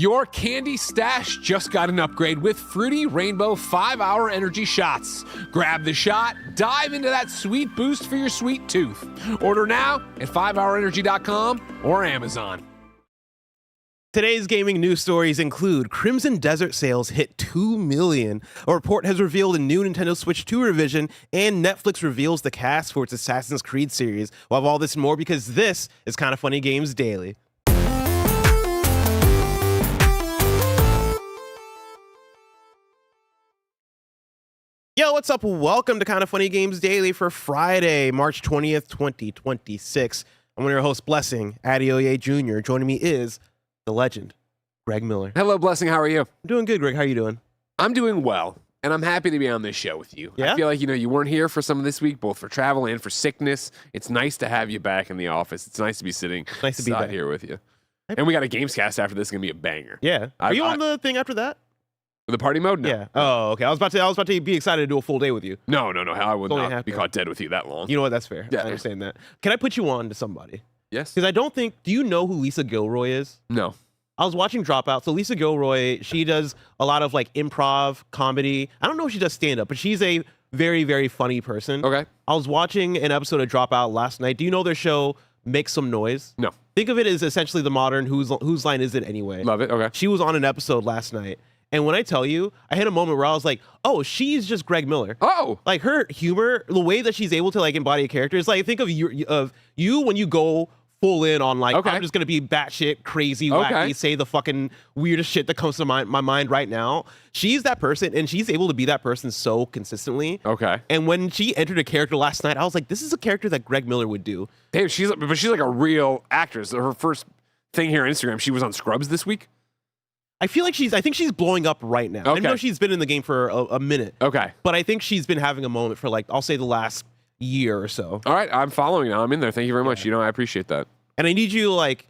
Your candy stash just got an upgrade with Fruity Rainbow 5-Hour Energy Shots. Grab the shot, dive into that sweet boost for your sweet tooth. Order now at 5hourenergy.com or Amazon. Today's gaming news stories include Crimson Desert sales hit 2 million. A report has revealed a new Nintendo Switch 2 revision, and Netflix reveals the cast for its Assassin's Creed series. We'll have all this and more because this is Kinda Funny Games Daily. Yo, what's up? Welcome to Kinda Funny Games Daily for Friday, March 20th, 2026. I'm one of your hosts, Blessing, Adeoye Jr. Joining me is the legend, Greg Miller. Hello, Blessing. How are you? I'm doing good, Greg. How are you doing? I'm doing well, and I'm happy to be on this show with you. Yeah? I feel like, you weren't here for some of this week, both for travel and for sickness. It's nice to have you back in the office. It's nice to be sitting Nice to be back here with you. And we got a Gamescast after this. It's going to be a banger. Yeah. Are you on the thing after that? The party mode? No. Yeah. Oh, okay. I was about to be excited to do a full day with you. No. I would only not half be day. caught dead with you that long. You know what? That's fair. Yeah. I understand that. Can I put you on to somebody? Yes. Because I don't think... Do you know who Lisa Gilroy is? No. I was watching Dropout. So Lisa Gilroy, she does a lot of like improv comedy. I don't know if she does stand-up, but she's a very, very funny person. Okay. I was watching an episode of Dropout last night. Do you know their show Make Some Noise? No. Think of it as essentially the modern Whose Line Is It Anyway? Love it. Okay. She was on an episode last night. And when I tell you, I had a moment where I was like, oh, she's just Greg Miller. Oh. Like her humor, the way that she's able to like embody a character is like, think of you when you go full in on like, Okay. I'm just going to be batshit crazy, Okay. wacky, say the fucking weirdest shit that comes to my mind right now. She's that person, and she's able to be that person so consistently. Okay. And when she entered a character last night, I was like, this is a character that Greg Miller would do. Damn, she's like a real actress. Her first thing here on Instagram, she was on Scrubs this week. I feel like I think she's blowing up right now. I Okay. know she's been in the game for a minute. Okay. But I think she's been having a moment for like, I'll say the last year or so. All right. I'm following now. I'm in there. Thank you very much. I appreciate that. And I need you like,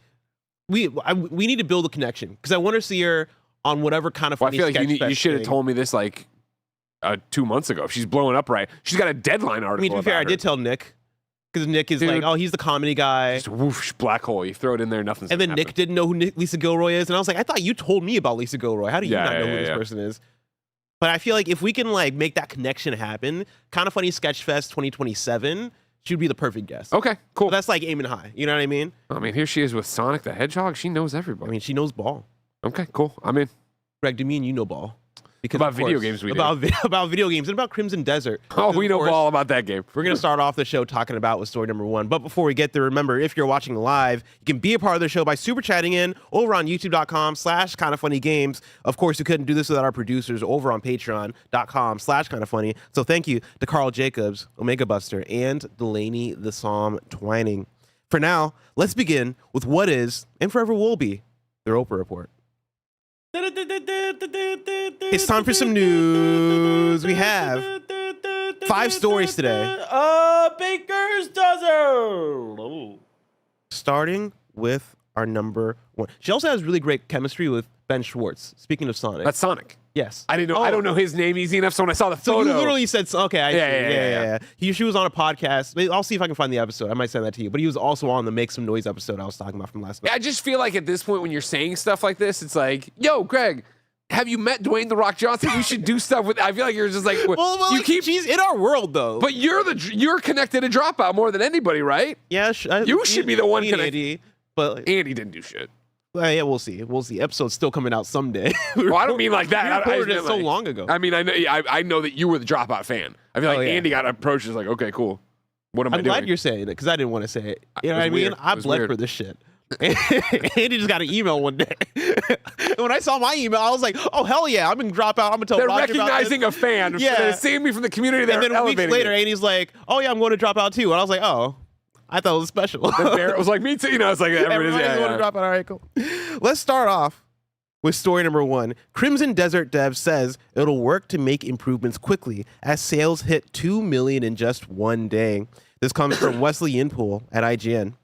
we need to build a connection because I want to see her on whatever kind of Well, I funny feel like sketch you fest should have thing. told me this like 2 months ago. If she's blowing up right, she's got a deadline article. I mean, to be fair, I did tell Nick because Nick is like, oh, he's the comedy guy. Just whoosh, black hole. You throw it in there, nothing's And then gonna Nick happen. didn't know who Lisa Gilroy is. And I was like, I thought you told me about Lisa Gilroy. How do you not know who this person is? But I feel like if we can like make that connection happen, Kind of Funny Sketch Fest 2027, she would be the perfect guest. Okay, cool. But that's like aiming high. You know what I mean? I mean, here she is with Sonic the Hedgehog. She knows everybody. I mean, she knows ball. Okay, cool. I'm in. Greg, do me and you know ball? Because About of video course, games we do. about video games and about Crimson Desert. Oh, Because, we of know course, all about that game. We're going to start off the show talking about with story number 1. But before we get there, remember, if you're watching live, you can be a part of the show by super chatting in over on youtube.com/kindoffunnygames. Of course, we couldn't do this without our producers over on patreon.com/kindoffunny. So thank you to Carl Jacobs, Omega Buster, and Delaney the Psalm Twining. For now, let's begin with what is, and forever will be, the Oprah Report. It's time for some news. We have 5 stories today. Baker's dozen. Starting with our number 1. She also has really great chemistry with Ben Schwartz. Speaking of Sonic. That's Sonic. Yes. I didn't know. I don't know his name easy enough. So when I saw the So photo, you literally said, okay, I see. Yeah. She was on a podcast. I'll see if I can find the episode. I might send that to you. But he was also on the Make Some Noise episode I was talking about from last night. I just feel like at this point when you're saying stuff like this, it's like, yo, Greg, have you met Dwayne The Rock Johnson? We should do stuff with. I feel like you're just like, Well, you like, keep. she's in our world, though. But you're connected to Dropout more than anybody, right? Yeah, You should be the one connected. connected. But Andy didn't do shit. yeah, we'll see. Episode's still coming out someday. Well, I don't mean like that. We I recorded meant it so like- long ago. I mean, I know that you were the Dropout fan. I feel like yeah. Andy got approached as like, okay, cool. What am I I'm doing? glad you're saying it because I didn't want to say it. You know It what I was mean? weird. I It was bled weird. for this shit. Andy just got an email one day. And when I saw my email, I was like, oh, hell yeah, I'm going to drop out. I'm going to tell They're Roger about recognizing this. a fan. Yeah. They're seeing me from the community. They're And then weeks elevating later, it. Andy's like, oh, yeah, I'm going to drop out too. And I was like, oh, I thought it was special. And Barrett was like, me too. It's like everybody's Everybody's going to drop out. All right, cool. Let's start off with story number 1. Crimson Desert Dev says it'll work to make improvements quickly as sales hit 2 million in just one day. This comes from Wesley Yin-Poole at IGN.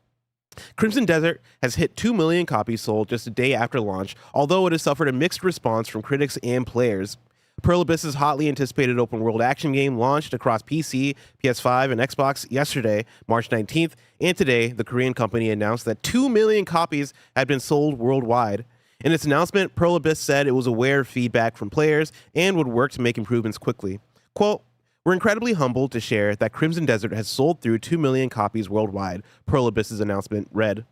Crimson Desert has hit 2 million copies sold just a day after launch, although it has suffered a mixed response from critics and players. Pearl Abyss's hotly anticipated open-world action game launched across PC, PS5, and Xbox yesterday, March 19th, and today the Korean company announced that 2 million copies had been sold worldwide. In its announcement, Pearl Abyss said it was aware of feedback from players and would work to make improvements quickly. Quote, "We're incredibly humbled to share that Crimson Desert has sold through 2 million copies worldwide," Pearl Abyss's announcement read.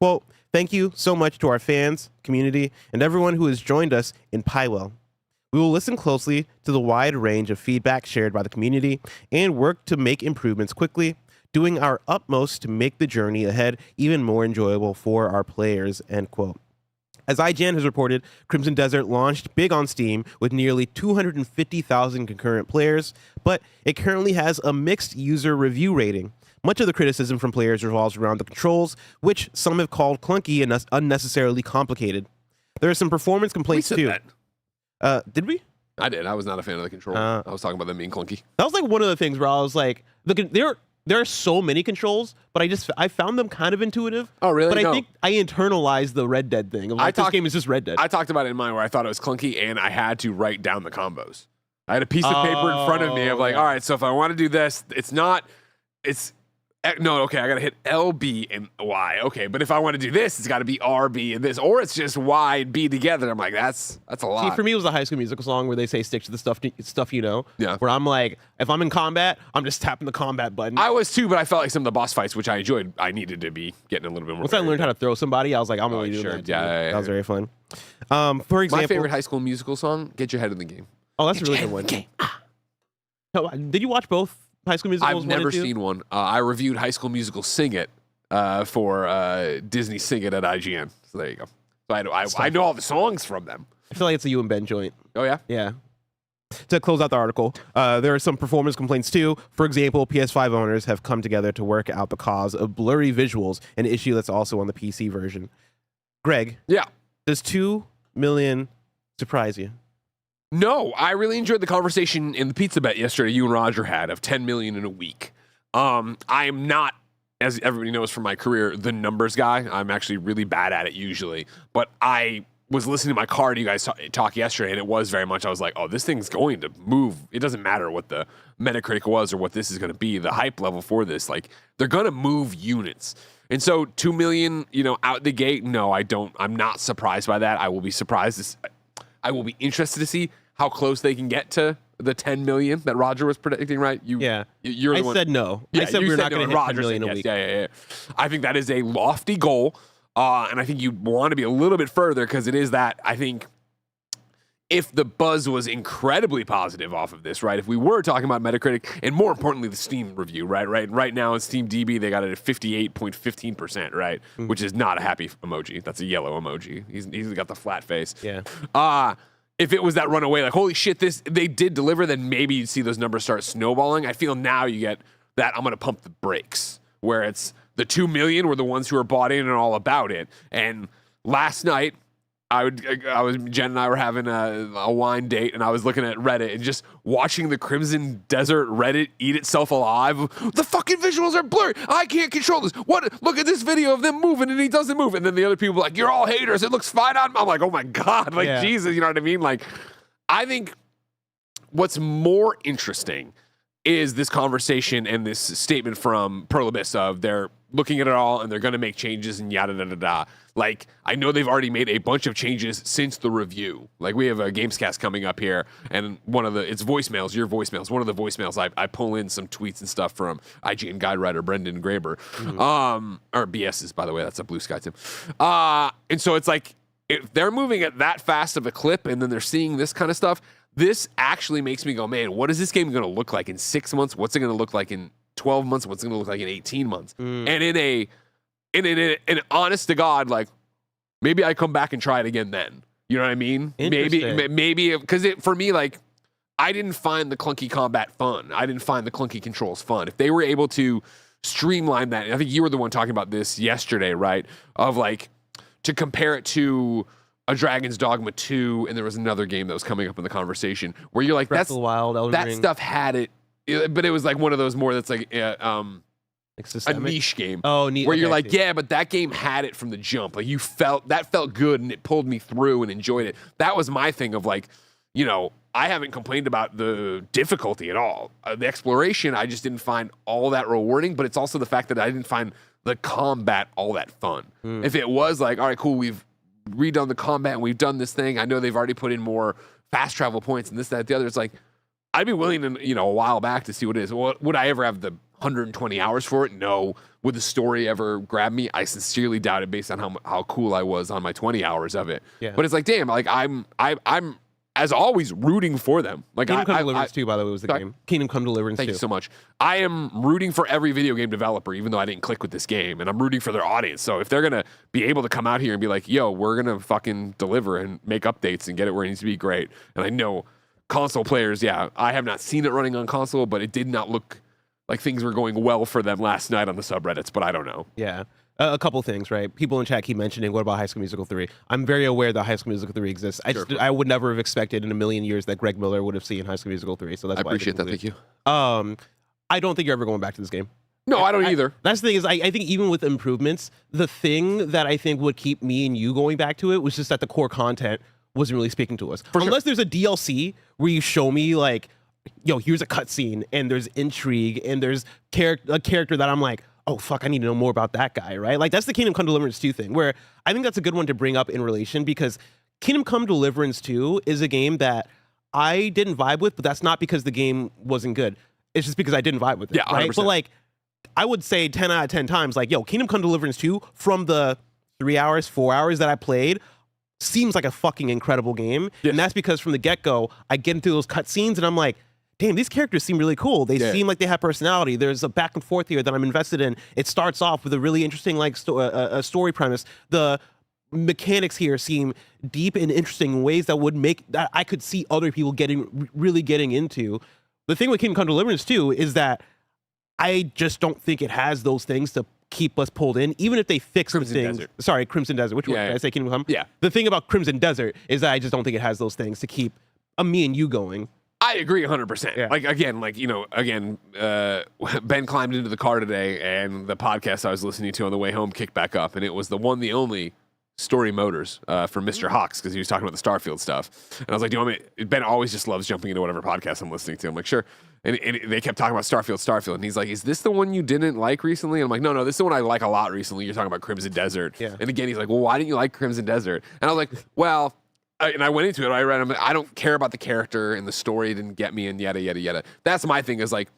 Quote, "Thank you so much to our fans, community, and everyone who has joined us in Pywell. We will listen closely to the wide range of feedback shared by the community and work to make improvements quickly, doing our utmost to make the journey ahead even more enjoyable for our players," end quote. As IGN has reported, Crimson Desert launched big on Steam with nearly 250,000 concurrent players, but it currently has a mixed user review rating. Much of the criticism from players revolves around the controls, which some have called clunky and unnecessarily complicated. There are some performance complaints too. Did we? I did. I was not a fan of the control. I was talking about them being clunky. That was like one of the things where I was like, there are so many controls, but I found them kind of intuitive. Oh, really? But No. I think I internalized the Red Dead thing. Of like, this game is just Red Dead. I talked about it in mine where I thought it was clunky and I had to write down the combos. I had a piece of paper in front of me of like, all right, so if I want to do this, no, okay, I got to hit L, B, and Y. Okay, but if I want to do this, it's got to be R, B, and this. Or it's just Y and B together. I'm like, that's a lot. See, for me, it was a High School Musical song where they say stick to the stuff you know. Yeah. Where I'm like, if I'm in combat, I'm just tapping the combat button. I was too, but I felt like some of the boss fights, which I enjoyed, I needed to be getting a little bit more. Once I learned how to throw somebody, I was like, I'm only doing sure. that. too. Yeah. That was very fun. For example, My favorite High School Musical song, Get Your Head in the Game. Oh, that's a really good one. No, did you watch both High School Musicals? I've never seen one. I reviewed High School Musical Sing It for Disney Sing It at IGN. So there you go. So I know all the songs from them. I feel like it's a you and Ben joint. Oh, yeah? Yeah. To close out the article, there are some performance complaints too. For example, PS5 owners have come together to work out the cause of blurry visuals, an issue that's also on the PC version. Greg, Yeah. does 2 million surprise you? No, I really enjoyed the conversation in the pizza bet yesterday you and Roger had of 10 million in a week. I am not, as everybody knows from my career, the numbers guy. I'm actually really bad at it usually. But I was listening to my car to you guys talk yesterday, and it was very much, I was like, oh, this thing's going to move. It doesn't matter what the Metacritic was or what this is going to be, the hype level for this. Like, they're going to move units. And so 2 million, out the gate, no, I don't. I'm not surprised by that. I will be surprised. I will be interested to see how close they can get to the 10 million that Roger was predicting, right? You're the one. I said no. Yeah, I said you we're not no, going to and hit 10 Roger million said a yes. week. Yeah. I think that is a lofty goal, and I think you want to be a little bit further because it is that, I think, if the buzz was incredibly positive off of this, right? If we were talking about Metacritic, and more importantly, the Steam review, right? Right now in Steam DB, they got it at 58.15%, right? Mm-hmm. Which is not a happy emoji. That's a yellow emoji. He's got the flat face. Yeah. If it was that runaway, like, holy shit, they did deliver, then maybe you'd see those numbers start snowballing. I feel now you get that I'm going to pump the brakes, where it's the 2 million were the ones who are bought in and all about it. And last night, Jen and I were having a wine date, and I was looking at Reddit and just watching the Crimson Desert Reddit eat itself alive. The fucking visuals are blurry. I can't control this. What? Look at this video of them moving, and he doesn't move. And then the other people are like, you're all haters. It looks fine on. I'm like, oh my God, like Jesus, you know what I mean? Like, I think what's more interesting is this conversation and this statement from Pearl Abyss of they're looking at it all and they're going to make changes and yada, da, da, da. Like, I know they've already made a bunch of changes since the review. Like, we have a Gamescast coming up here, and it's voicemails, your voicemails. One of the voicemails, I pull in some tweets and stuff from IGN guide writer Brendan Graber. Or BS's, by the way. That's a Blue Sky, Tim. And so it's like, if they're moving at that fast of a clip and then they're seeing this kind of stuff, this actually makes me go, man, what is this game going to look like in 6 months? What's it going to look like in 12 months? What's it going to look like in 18 months? And in an honest to God, like, maybe I come back and try it again then. You know what I mean? Maybe because for me, like, I didn't find the clunky combat fun. I didn't find the clunky controls fun. If they were able to streamline that, and I think you were the one talking about this yesterday, right? Of like, to compare it to a Dragon's Dogma 2, and there was another game that was coming up in the conversation where you're like, Breath of the Wild, Elden Ring. stuff had it, but it was like one of those more that's like a niche game. Oh, neat. Where you're like, yeah, but that game had it from the jump. Like, that felt good, and it pulled me through and enjoyed it. That was my thing of like, I haven't complained about the difficulty at all. The exploration, I just didn't find all that rewarding, but it's also the fact that I didn't find the combat all that fun. If it was like, all right, cool, we've redone the combat and we've done this thing. I know they've already put in more fast travel points and this, that, the other. It's like, I'd be willing to, a while back to see what it is. Would I ever have the 120 hours for it? No. Would the story ever grab me? I sincerely doubt it based on how cool I was on my 20 hours of it. Yeah. But it's like, damn, like I'm as always rooting for them. Like Kingdom Come Deliverance 2, by the way, was the game. Kingdom Come Deliverance 2. Thank you so much. I am rooting for every video game developer, even though I didn't click with this game, and I'm rooting for their audience. So if they're gonna be able to come out here and be like, yo, we're gonna fucking deliver and make updates and get it where it needs to be, great. And I know console players, I have not seen it running on console, but it did not look like things were going well for them last night on the subreddits, but I don't know. Yeah. A couple things, right? People in chat keep mentioning, what about High School Musical 3? I'm very aware that High School Musical 3 exists. I would never have expected in a million years that Greg Miller would have seen High School Musical 3, so that's why I appreciate that. Thank you. I don't think you're ever going back to this game. No, I don't either. That's the thing is, I think even with improvements, the thing that I think would keep me and you going back to it was just that the core content wasn't really speaking to us. Unless there's a DLC where you show me like, yo, here's a cutscene and there's intrigue and there's a character that I'm like, oh, fuck, I need to know more about that guy, right? Like, that's the Kingdom Come Deliverance 2 thing, where I think that's a good one to bring up in relation because Kingdom Come Deliverance 2 is a game that I didn't vibe with, but that's not because the game wasn't good. It's just because I didn't vibe with it, right? 100%. But, like, I would say 10 out of 10 times, like, yo, Kingdom Come Deliverance 2, from the 3 hours, 4 hours that I played, seems like a fucking incredible game. Yes. And that's because from the get-go, I get into those cutscenes and I'm like, damn, these characters seem really cool. They seem like they have personality. There's a back and forth here that I'm invested in. It starts off with a really interesting like story premise. The mechanics here seem deep and interesting in ways that would make that I could see other people really getting into. The thing with Kingdom Come Deliverance 2 is that I just don't think it has those things to keep us pulled in, even if they fix the things. Desert. Sorry, Crimson Desert. Which one? Did I say Kingdom Come? Yeah. The thing about Crimson Desert is that I just don't think it has those things to keep me and you going. I agree 100%. Yeah. Ben climbed into the car today and the podcast I was listening to on the way home kicked back up, and it was the only Story Motors from Mr. Hawks, because he was talking about the Starfield stuff. And I was like, do you want me? Ben always just loves jumping into whatever podcast I'm listening to. I'm like, sure. And they kept talking about Starfield. And he's like, is this the one you didn't like recently? And I'm like, no, this is the one I like a lot recently. You're talking about Crimson Desert. Yeah. And again, he's like, well, why didn't you like Crimson Desert? And I was like, well... and I went into it. I read them. I don't care about the character and the story didn't get me and yada yada yada. That's my thing. Is like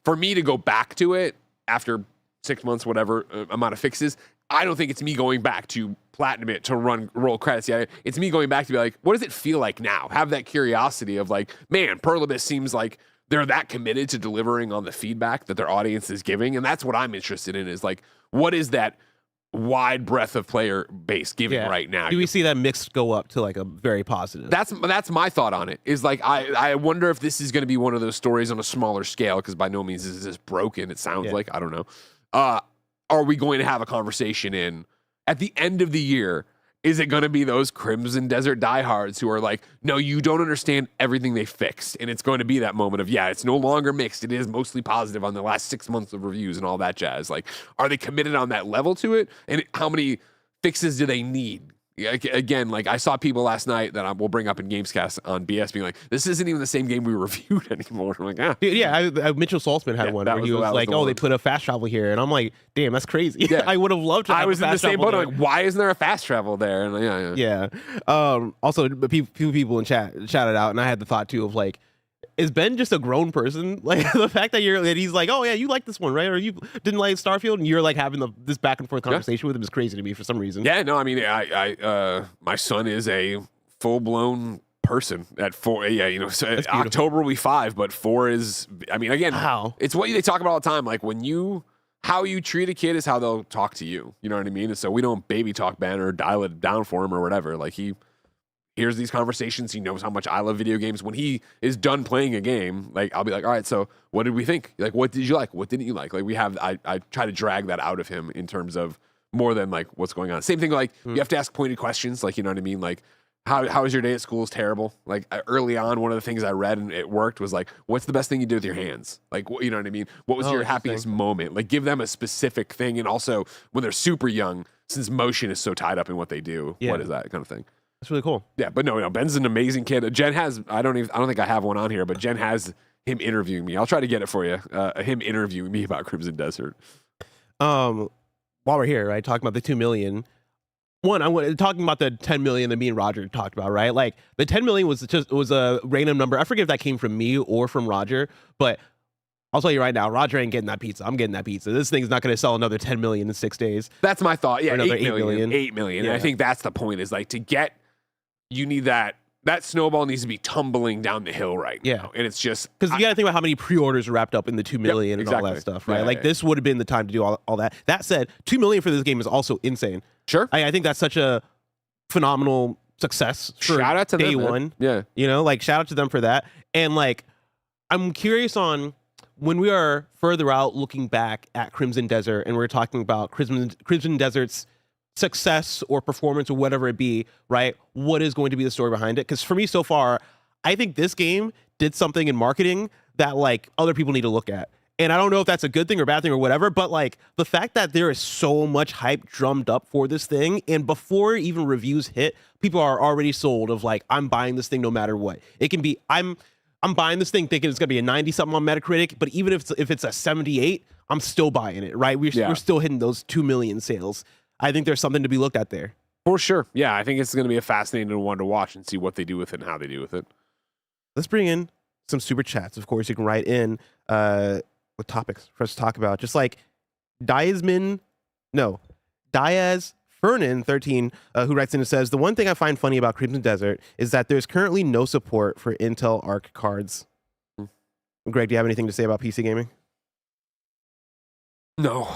for me to go back to it after 6 months, whatever amount of fixes. I don't think it's me going back to platinum it to roll credits. Yeah, it's me going back to be like, what does it feel like now? Have that curiosity of like, man, Pearl Abyss seems like they're that committed to delivering on the feedback that their audience is giving, and that's what I'm interested in. Is like, what is that wide breadth of player base giving right now? Do we see that mix go up to like a very positive? That's my thought on it. Is like I wonder if this is going to be one of those stories on a smaller scale, because by no means is this broken. It sounds like, I don't know. Are we going to have a conversation at the end of the year? Is it going to be those Crimson Desert diehards who are like, no, you don't understand everything they fixed, and it's going to be that moment of, it's no longer mixed. It is mostly positive on the last 6 months of reviews and all that jazz. Like, are they committed on that level to it? And how many fixes do they need? Again, like I saw people last night that we'll bring up in Gamescast on BS being like, this isn't even the same game we reviewed anymore. I'm like, Mitchell Saltzman had one where he was like, they put a fast travel here. And I'm like, damn, that's crazy. Yeah. I would have loved to have I was in the same boat. I'm like, why isn't there a fast travel there? And also, few people in chat shouted out, and I had the thought too of like, is Ben just a grown person? Like the fact that he's like, oh yeah, you like this one, right? Or you didn't like Starfield, and you're like having this back and forth conversation with him is crazy to me for some reason. Yeah, no, I mean, my son is a full blown person at 4. Yeah, so October will be 5, but 4 is. I mean, again, it's what they talk about all the time. Like how you treat a kid is how they'll talk to you. You know what I mean? And so we don't baby talk Ben or dial it down for him or whatever. Like he hears these conversations. He knows how much I love video games. When he is done playing a game, like I'll be like, all right, so what did we think? Like, what did you like? What didn't you like? Like I try to drag that out of him in terms of more than like what's going on. Same thing, like you have to ask pointed questions. Like, you know what I mean? Like, how was your day at school? Is terrible. Like early on, one of the things I read and it worked was like, what's the best thing you do with your hands? Like, you know what I mean? What was your happiest moment? Like give them a specific thing. And also when they're super young, since motion is so tied up in what they do, what is that kind of thing? That's really cool. Yeah, but no, Ben's an amazing kid. Jen has, I don't think I have one on here, but Jen has him interviewing me. I'll try to get it for you. Him interviewing me about Crimson Desert. While we're here, right, talking about the 2 million, one, I'm talking about the 10 million that me and Roger talked about, right? Like the 10 million was a random number. I forget if that came from me or from Roger, but I'll tell you right now, Roger ain't getting that pizza. I'm getting that pizza. This thing's not going to sell another 10 million in 6 days. That's my thought. Yeah, another 8 million. 8 million. Yeah. And I think that's the point, is like, to get, you need that snowball needs to be tumbling down the hill right now. And it's just, because you got to think about how many pre-orders are wrapped up in the 2 million and all that stuff, right? Like this would have been the time to do all that. That said, 2 million for this game is also insane. Sure. I think that's such a phenomenal success for shout out to day them, one. Yeah. You know, like shout out to them for that. And like, I'm curious on when we are further out looking back at Crimson Desert and we're talking about Crimson Desert's success or performance or whatever it be, right? What is going to be the story behind it? Because for me so far, I think this game did something in marketing that like other people need to look at. And I don't know if that's a good thing or bad thing or whatever, but like the fact that there is so much hype drummed up for this thing, and before even reviews hit, people are already sold of like, I'm buying this thing no matter what. It can be, I'm buying this thing thinking it's gonna be a 90 something on Metacritic, but even if it's a 78, I'm still buying it, right? We're still hitting those 2 million sales. I think there's something to be looked at there. For sure. Yeah, I think it's gonna be a fascinating one to watch and see what they do with it and how they do with it. Let's bring in some super chats. Of course, you can write in with topics for us to talk about. Just like Diaz Fernan 13, who writes in and says, the one thing I find funny about Crimson Desert is that there's currently no support for Intel Arc cards. Greg, do you have anything to say about PC gaming? No.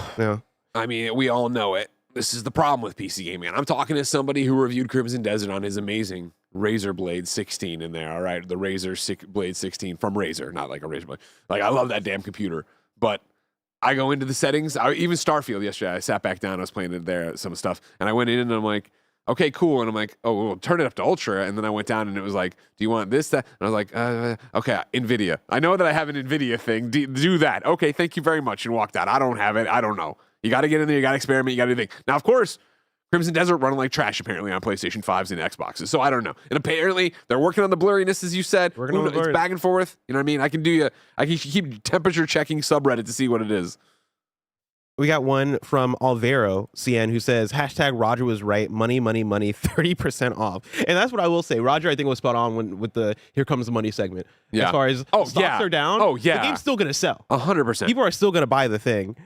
I mean, we all know it. This is the problem with PC gaming. And I'm talking to somebody who reviewed Crimson Desert on his amazing Razer Blade 16 in there, all right? The Razer Blade 16 from Razer, not like a Razer Blade. Like, I love that damn computer. But I go into the settings. Even Starfield yesterday, I sat back down. I was playing it there, some stuff. And I went in and I'm like, okay, cool. And I'm like, oh, well, turn it up to Ultra. And then I went down and it was like, do you want this, that? And I was like, okay, NVIDIA. I know that I have an NVIDIA thing. Do that. Okay, thank you very much. And walked out. I don't have it. I don't know. You got to get in there. You got to experiment. You got to do things. Now, of course, Crimson Desert running like trash apparently on PlayStation 5s and Xboxes. So I don't know. And apparently they're working on the blurriness, as you said. It's back and forth. You know what I mean? I can keep temperature checking subreddit to see what it is. We got one from Alvaro CN who says, hashtag Roger was right. Money, money, money, 30% off. And that's what I will say. Roger, I think, was spot on with the Here Comes the Money segment. Yeah. As far as stocks are down, the game's still going to sell. 100%. People are still going to buy the thing.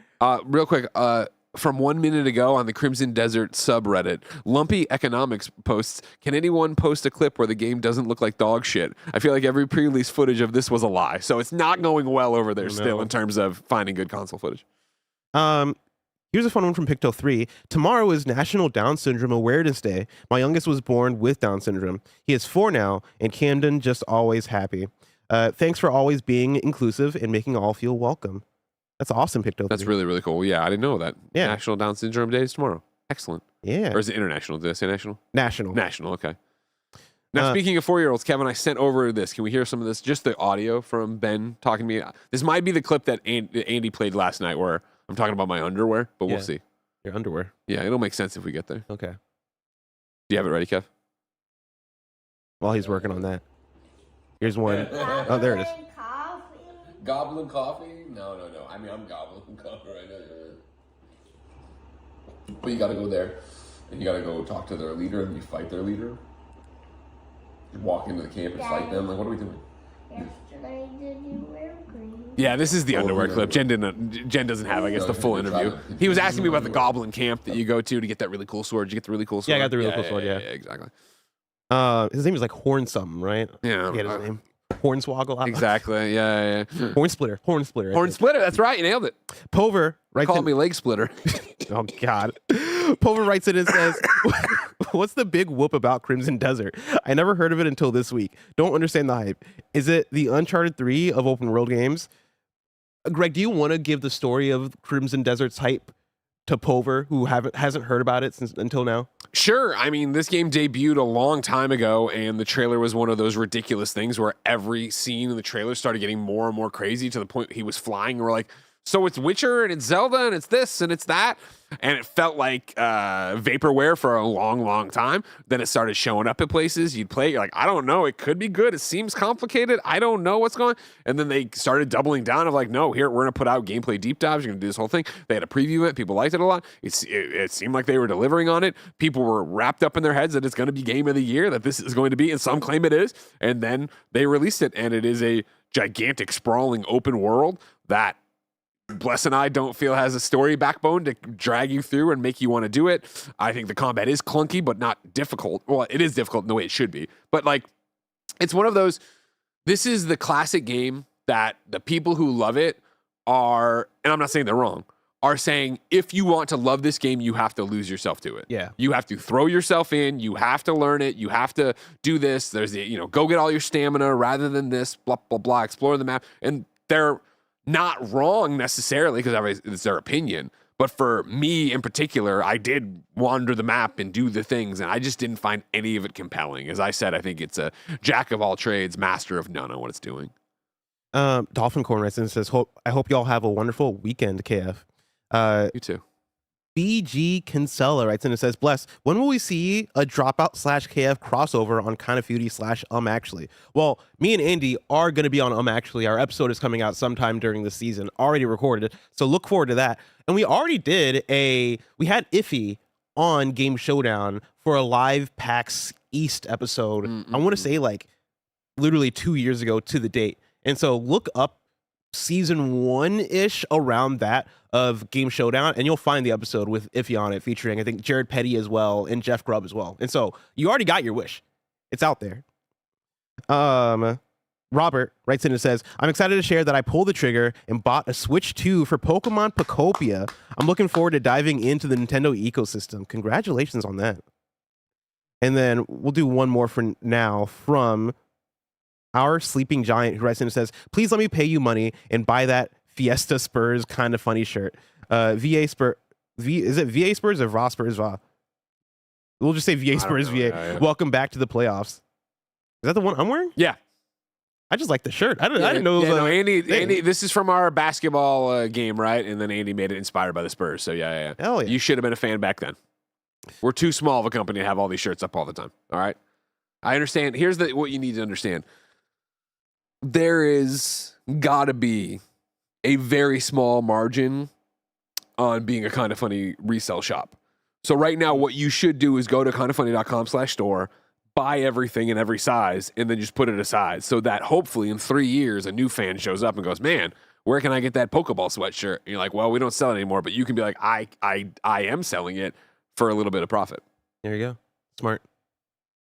Real quick, from 1 minute ago on the Crimson Desert subreddit, Lumpy Economics posts, can anyone post a clip where the game doesn't look like dog shit? I feel like every pre-release footage of this was a lie. So it's not going well over there still in terms of finding good console footage. Here's a fun one from Picto3. Tomorrow is National Down Syndrome Awareness Day. My youngest was born with Down syndrome. He is 4 now, and Camden just always happy. Thanks for always being inclusive and making all feel welcome. That's awesome, Picto3. That's really, really cool. Yeah, I didn't know that. Yeah. National Down Syndrome Day is tomorrow. Excellent. Yeah. Or is it international? Did I say national? National. National, okay. Now, speaking of 4-year-olds, Kevin, I sent over this. Can we hear some of this? Just the audio from Ben talking to me. This might be the clip that Andy played last night where I'm talking about my underwear, but we'll see. Your underwear. Yeah, it'll make sense if we get there. Okay. Do you have it ready, Kev? While he's working on that. Here's one. Oh, there it is. Gobbling coffee? No. I mean, I'm gobbling coffee right now. But you gotta go there, and you gotta go talk to their leader, and you fight their leader. You walk into the camp and fight them. Like, what are we doing? Yesterday, did you wear green? Yeah, this is the underwear clip. Jen doesn't have, I guess, the full interview. He was asking me about the Goblin camp that you go to get that really cool sword. Did you get the really cool sword? Yeah, I got the really cool sword, yeah. Yeah, exactly. His name is like Horn something, right? Yeah. I forget his name. Hornswoggle. Exactly. Yeah. Horn Splitter. Horn Splitter. That's right. You nailed it. Pover called me Leg Splitter. Oh God. Pover writes it and says, "What's the big whoop about Crimson Desert? I never heard of it until this week. Don't understand the hype. Is it the Uncharted 3 of open world games?" Greg, do you want to give the story of Crimson Desert's hype to Pover, who hasn't heard about it until now? Sure. I mean, this game debuted a long time ago, and the trailer was one of those ridiculous things where every scene in the trailer started getting more and more crazy to the point he was flying. And we're like, So it's Witcher and it's Zelda and it's this and it's that. And it felt like vaporware for a long, long time. Then it started showing up at places. You'd play it, you're like, I don't know. It could be good. It seems complicated. I don't know what's going on. And then they started doubling down of like, no, here, we're going to put out gameplay deep dives. You're going to do this whole thing. They had a preview it. People liked it a lot. It seemed like they were delivering on it. People were wrapped up in their heads that it's going to be game of the year, that this is going to be, and some claim it is. And then they released it, and it is a gigantic, sprawling open world that Bless and I don't feel has a story backbone to drag you through and make you want to do it. I think the combat is clunky, but not difficult. Well, it is difficult in the way it should be. But like, it's one of those, this is the classic game that the people who love it are, and I'm not saying they're wrong, are saying, if you want to love this game, you have to lose yourself to it. Yeah. You have to throw yourself in. You have to learn it. You have to do this. There's the, go get all your stamina rather than this, blah, blah, blah, explore the map. And they're not wrong necessarily because it's their opinion. But for me in particular, I did wander the map and do the things, and I just didn't find any of it compelling. As I said, I think it's a jack of all trades, master of none on what it's doing. Dolphin Corn writes in and says, I hope y'all have a wonderful weekend, KF. You too. BG Kinsella writes in and says, Bless, when will we see a Dropout /KF crossover on Kind of Foodie / Actually? Well, me and Andy are going to be on Actually. Our episode is coming out sometime during the season, already recorded. So look forward to that. And we already we had Iffy on Game Showdown for a live PAX East episode. I want to say like literally 2 years ago to the date. And so look up season 1-ish around that of Game Showdown, and you'll find the episode with Iffy on it, featuring I think Jared Petty as well and Jeff Grubb as well. And so you already got your wish. It's out there. Robert writes in and says, I'm excited to share that I pulled the trigger and bought a Switch 2 for Pokemon Pocopia. I'm looking forward to diving into the Nintendo ecosystem. Congratulations on that. And then we'll do one more for now from our Sleeping Giant, who writes in and says, please let me pay you money and buy that Fiesta Spurs kind of funny shirt. Is it VA Spurs or VA Spurs? We'll just say VA Spurs VA. Yeah. Welcome back to the playoffs. Is that the one I'm wearing? Yeah. I just like the shirt. I didn't know it was Andy, this is from our basketball game, right? And then Andy made it inspired by the Spurs. So yeah. Hell yeah. You should have been a fan back then. We're too small of a company to have all these shirts up all the time. All right. I understand. Here's what you need to understand. There is gotta be a very small margin on being a Kind of Funny resale shop. So right now, what you should do is go to kindoffunny.com/store, buy everything in every size, and then just put it aside so that hopefully in 3 years, a new fan shows up and goes, man, where can I get that Pokeball sweatshirt? And you're like, well, we don't sell it anymore, but you can be like, I am selling it for a little bit of profit. There you go. Smart.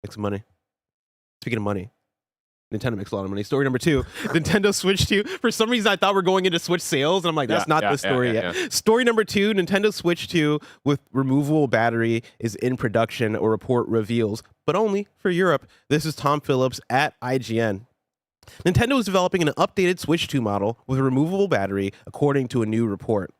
Make some money. Speaking of money, Nintendo makes a lot of money. Story number 2, Nintendo Switch 2. For some reason, I thought we're going into Switch sales, and I'm like, that's not the story yet. Yeah. Story number 2, Nintendo Switch 2 with removable battery is in production, a report reveals, but only for Europe. This is Tom Phillips at IGN. Nintendo is developing an updated Switch 2 model with a removable battery, according to a new report.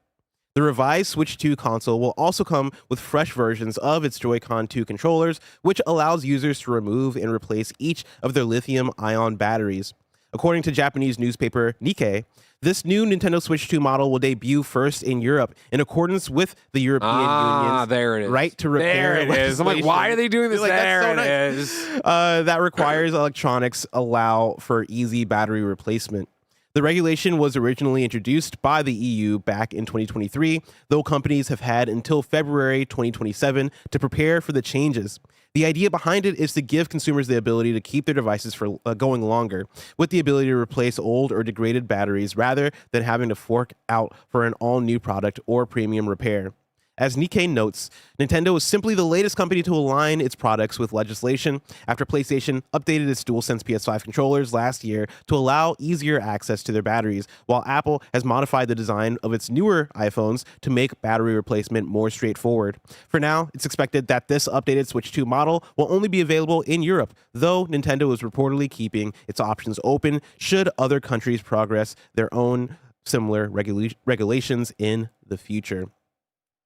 The revised Switch 2 console will also come with fresh versions of its Joy-Con 2 controllers, which allows users to remove and replace each of their lithium-ion batteries. According to Japanese newspaper Nikkei, this new Nintendo Switch 2 model will debut first in Europe in accordance with the European Union's there it is. right to repair. There it is. I'm like, why are they doing this? Like, there so it nice. is. That requires electronics allow for easy battery replacement. The regulation was originally introduced by the EU back in 2023, though companies have had until February 2027 to prepare for the changes. The idea behind it is to give consumers the ability to keep their devices for going longer, with the ability to replace old or degraded batteries rather than having to fork out for an all-new product or premium repair. As Nikkei notes, Nintendo is simply the latest company to align its products with legislation after PlayStation updated its DualSense PS5 controllers last year to allow easier access to their batteries, while Apple has modified the design of its newer iPhones to make battery replacement more straightforward. For now, it's expected that this updated Switch 2 model will only be available in Europe, though Nintendo is reportedly keeping its options open should other countries progress their own similar regulations in the future.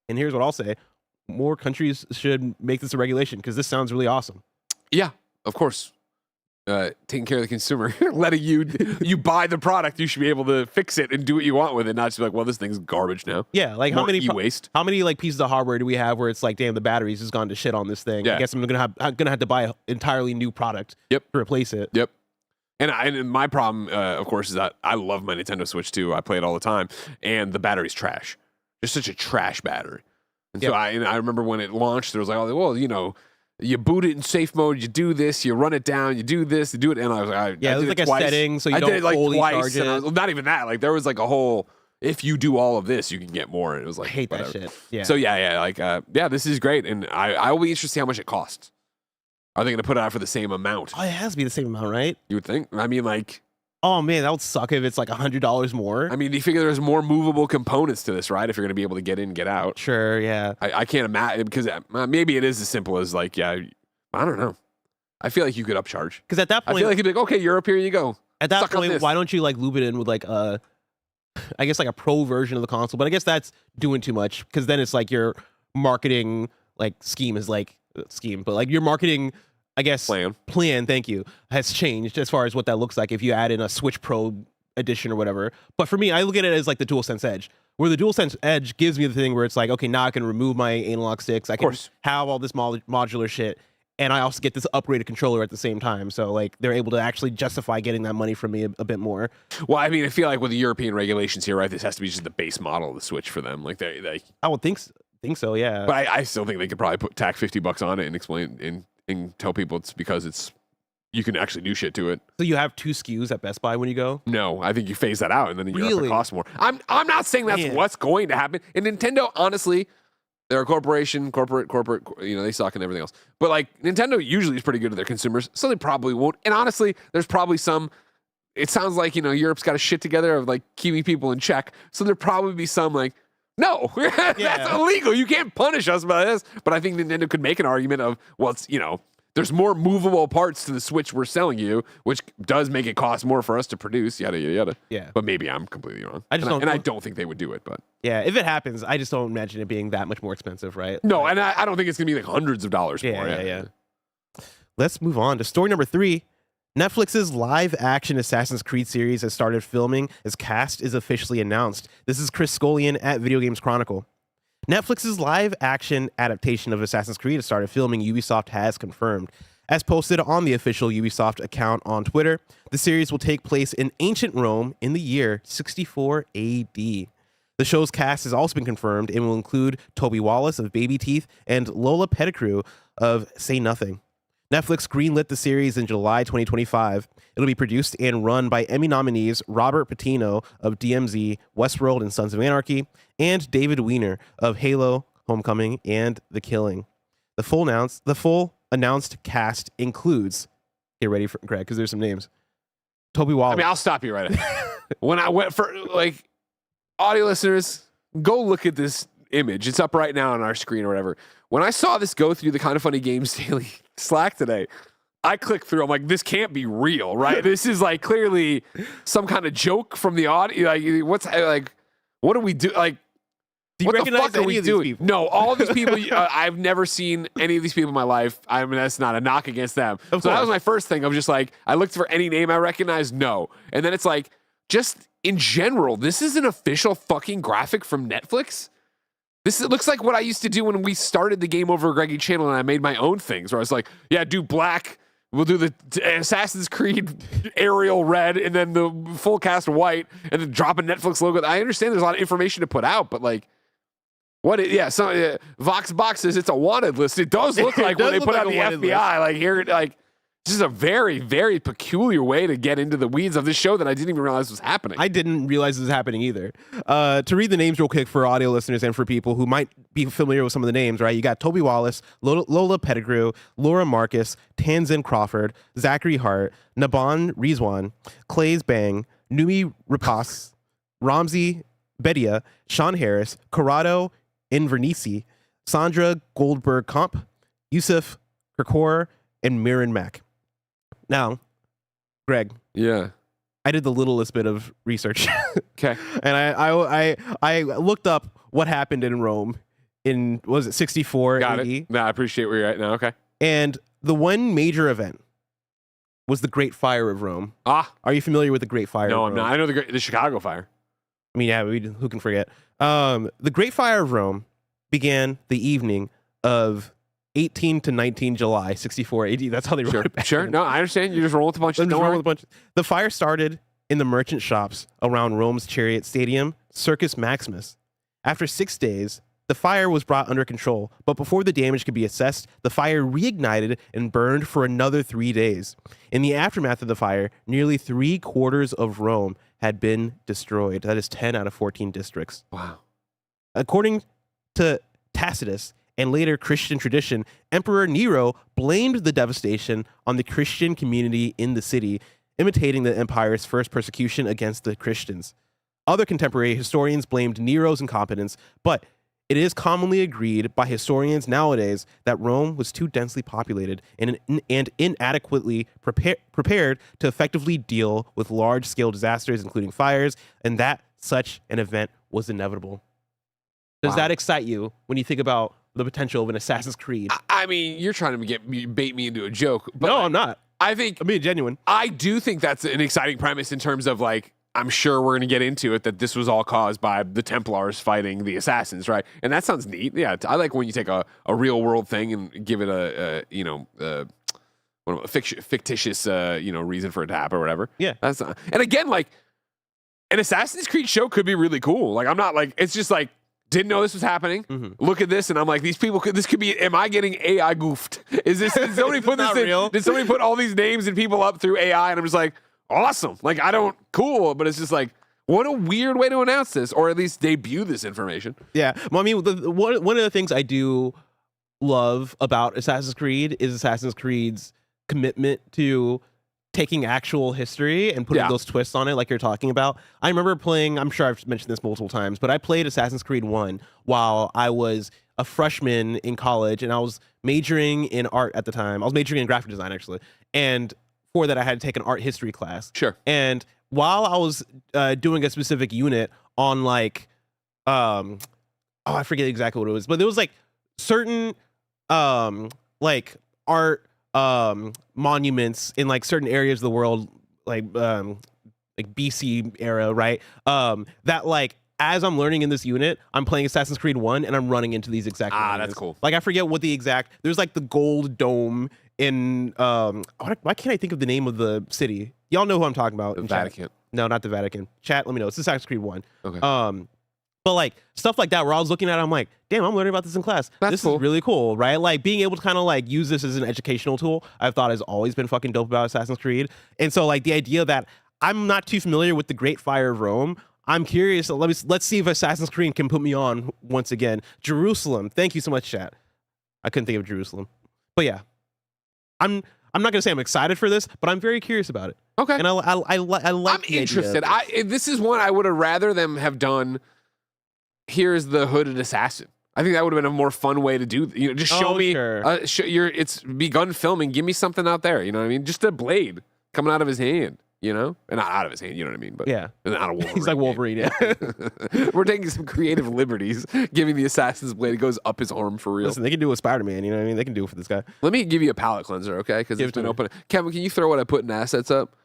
And here's what I'll say. More countries should make this a regulation because this sounds really awesome. Yeah, of course. taking care of the consumer, letting you buy the product, you should be able to fix it and do what you want with it, not just be like, well, this thing's garbage now. Yeah, like More e-waste. how many like pieces of hardware do we have where it's like, damn, the battery's just gone to shit on this thing. Yeah. I guess I'm gonna have to buy an entirely new product. Yep. To replace it. Yep. And my problem, of course, is that I love my Nintendo Switch too. I play it all the time, and the battery's trash. Just such a trash battery. And so I remember when it launched, there was like, oh, well, you know, you boot it in safe mode, you do this, you run it down, you do this, you do it, and I was like, yeah, I there's did like it twice. a setting so you I don't did it like fully twice, charge it. and not even that. Like there was like a whole, if you do all of this, you can get more. And it was like, I hate whatever. that shit. Yeah. So this is great, and I will be interested to see how much it costs. Are they going to put it out for the same amount? Oh, it has to be the same amount, right? You would think. I mean, like. Oh man, that would suck if it's like $100 more. I mean, do you figure there's more movable components to this, right? If you're going to be able to get in and get out. Sure, yeah. I can't imagine, because maybe it is as simple as like, I don't know. I feel like you could upcharge. Because at that point, I feel like you'd be like, okay, Europe, here you go. at that suck on point, this. why don't you like lube it in with like I guess like a pro version of the console? But I guess that's doing too much, because then it's like your marketing like scheme is like but like your marketing, I guess plan, thank you, has changed as far as what that looks like if you add in a Switch Pro edition or whatever. But for me, I look at it as like the DualSense Edge, where the DualSense Edge gives me the thing where it's like, okay, now I can remove my analog sticks, I can have all this modular shit, and I also get this upgraded controller at the same time. So like they're able to actually justify getting that money from me a bit more. Well, I mean, I feel like with the European regulations here, right, this has to be just the base model of the Switch for them. Like they I would think so, yeah. But I still think they could probably tack $50 on it and explain and tell people it's because you can actually do shit to it. So you have 2 SKUs at Best Buy when you go? No, I think you phase that out, and then in Europe Really? it costs more. I'm not saying that's what's going to happen. And Nintendo, honestly, they're a corporation, corporate, you know, they suck and everything else. But like Nintendo usually is pretty good to their consumers, so they probably won't. And honestly, there's probably some. It sounds like, you know, Europe's got a shit together of like keeping people in check. So there'll probably be some like, no, that's illegal. You can't punish us by this. But I think Nintendo could make an argument of, well, it's, you know, there's more movable parts to the Switch we're selling you, which does make it cost more for us to produce, yada, yada, yada. Yeah. But maybe I'm completely wrong. I don't think they would do it, but. Yeah, if it happens, I just don't imagine it being that much more expensive, right? No, and I don't think it's going to be like hundreds of dollars more. Yeah. Let's move on to story number 3. Netflix's live-action Assassin's Creed series has started filming as cast is officially announced. This is Chris Scullion at Video Games Chronicle. Netflix's live-action adaptation of Assassin's Creed has started filming, Ubisoft has confirmed. As posted on the official Ubisoft account on Twitter, the series will take place in ancient Rome in the year 64 AD. The show's cast has also been confirmed and will include Toby Wallace of Baby Teeth and Lola Pettigrew of Say Nothing. Netflix greenlit the series in July 2025. It'll be produced and run by Emmy nominees Robert Patino of DMZ, Westworld, and Sons of Anarchy, and David Weiner of Halo, Homecoming, and The Killing. The full announced cast includes, get ready for Greg, because there's some names. Toby Wallace. I mean, I'll stop you right there. When I went for, like, audio listeners, go look at this image. It's up right now on our screen or whatever. When I saw this go through the Kind of Funny Games Daily Slack today, I clicked through. I'm like, this can't be real, right? This is like clearly some kind of joke from the audio. Like, what do we do? Like, do you what the recognize fuck are any we of these doing? people? No, all of these people. I've never seen any of these people in my life. I mean, that's not a knock against them. So that was my first thing. I was just like, I looked for any name I recognized. No, and then it's like, just in general, this is an official fucking graphic from Netflix. It looks like what I used to do when we started the Game Over Greggy channel and I made my own things where I was like, yeah, do black. We'll do the Assassin's Creed Arial red and then the full cast white and then drop a Netflix logo. I understand there's a lot of information to put out, but like, Vox Box says it's a wanted list. It does look like when they put out the FBI, like here, like, this is a very, very peculiar way to get into the weeds of this show that I didn't even realize was happening. I didn't realize this was happening either. To read the names real quick for audio listeners and for people who might be familiar with some of the names, right? You got Toby Wallace, Lola Pettigrew, Laura Marcus, Tanzin Crawford, Zachary Hart, Naban Rizwan, Clays Bang, Numi Rapace, Ramsey Bedia, Sean Harris, Corrado Invernisi, Sandra Goldberg-Comp, Yusuf Kirkor, and Mirren Mack. Now, Greg. Yeah. I did the littlest bit of research. Okay. And I looked up what happened in Rome in, was it 64 Got AD? it. No, I appreciate where you're at now. Okay. And the one major event was the Great Fire of Rome. Ah, Are you familiar with the Great Fire no, of I'm Rome? not. I know the Chicago fire. I mean, yeah, who can forget? The Great Fire of Rome began the evening of 18 to 19 July, 64 AD. That's how they wrote it back Sure. then. No, I understand. You just roll with a bunch of The fire started in the merchant shops around Rome's Chariot Stadium, Circus Maximus. After 6 days, the fire was brought under control, but before the damage could be assessed, the fire reignited and burned for another 3 days. In the aftermath of the fire, nearly 3/4 of Rome had been destroyed. That is 10 out of 14 districts. Wow. According to Tacitus and later Christian tradition, Emperor Nero blamed the devastation on the Christian community in the city, imitating the empire's first persecution against the Christians. Other contemporary historians blamed Nero's incompetence, but it is commonly agreed by historians nowadays that Rome was too densely populated and inadequately prepared to effectively deal with large-scale disasters, including fires, and that such an event was inevitable. Does that excite you when you think about the potential of an Assassin's Creed? I mean, you're trying to bait me into a joke. But No, I'm not. I think I'm being genuine. I do think that's an exciting premise in terms of like, I'm sure we're going to get into it, that this was all caused by the Templars fighting the assassins, right? And that sounds neat. Yeah, I like when you take a real world thing and give it a fictitious reason for it to happen or whatever. Yeah. And again, like, an Assassin's Creed show could be really cool. Like, I'm not like, it's just like, didn't know this was happening. Mm-hmm. Look at this, and I'm like, this could be. Am I getting AI goofed? Did somebody put this in? real? Did somebody put all these names and people up through AI? And I'm just like, awesome. Like, cool, but it's just like, what a weird way to announce this, or at least debut this information. Yeah. Well, I mean, one of the things I do love about Assassin's Creed is Assassin's Creed's commitment to taking actual history and putting those twists on it like you're talking about. I remember playing, I'm sure I've mentioned this multiple times, but I played Assassin's Creed 1 while I was a freshman in college, and I was majoring in art at the time. I was majoring in graphic design, actually. And for that, I had to take an art history class. Sure. And while I was doing a specific unit on like, I forget exactly what it was, but there was like certain like art monuments in like certain areas of the world, like BC era, right? That like, as I'm learning in this unit, I'm playing Assassin's Creed 1 and I'm running into these exact monuments. That's cool. Like, I forget what the exact, there's like the gold dome in why can't I think of the name of the city? Y'all know who I'm talking about. The Vatican. No, not the Vatican. Chat, let me know. It's Assassin's Creed 1. Okay. But like stuff like that where I was looking at it, I'm like, damn, I'm learning about this in class. This cool. is really cool, right? Like being able to kind of like use this as an educational tool, I've thought has always been fucking dope about Assassin's Creed. And so like the idea that I'm not too familiar with the Great Fire of Rome, I'm curious. So let's see if Assassin's Creed can put me on once again. Jerusalem. Thank you so much, chat. I couldn't think of Jerusalem. But yeah. I'm not gonna say I'm excited for this, but I'm very curious about it. Okay. And I like. I'm interested. This is one I would have rather them have done. Here's the hooded assassin. I think that would have been a more fun way to do. Just show me. Sure. It's begun filming. Give me something out there. You know what I mean? Just a blade coming out of his hand. You know, and not out of his hand. You know what I mean? But yeah, not a Wolverine. He's like Wolverine. Yeah. We're taking some creative liberties, giving the assassin's blade. It goes up his arm for real. Listen, they can do it with Spider-Man. You know what I mean? They can do it for this guy. Let me give you a palate cleanser, okay? Because it's been open. Kevin, can you throw what I put in assets up?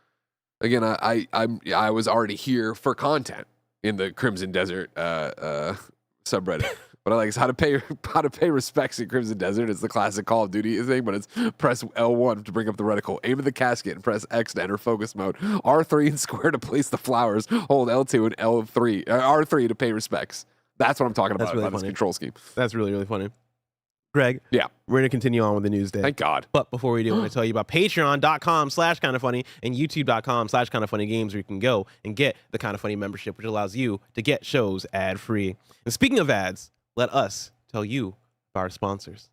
Again, I was already here for content in the Crimson Desert subreddit. What I like is how to pay respects in Crimson Desert. It's the classic Call of Duty thing, but it's press L1 to bring up the reticle, aim at the casket, and press X to enter focus mode. R3 and square to place the flowers. Hold L2 and R3 to pay respects. That's what I'm talking about. Really about this control scheme. That's really, really funny. Greg, yeah, we're going to continue on with the news day. Thank God. But before we do, I want to tell you about patreon.com/kindafunny and youtube.com/kindafunnygames, where you can go and get the Kinda Funny membership, which allows you to get shows ad-free. And speaking of ads, let us tell you about our sponsors.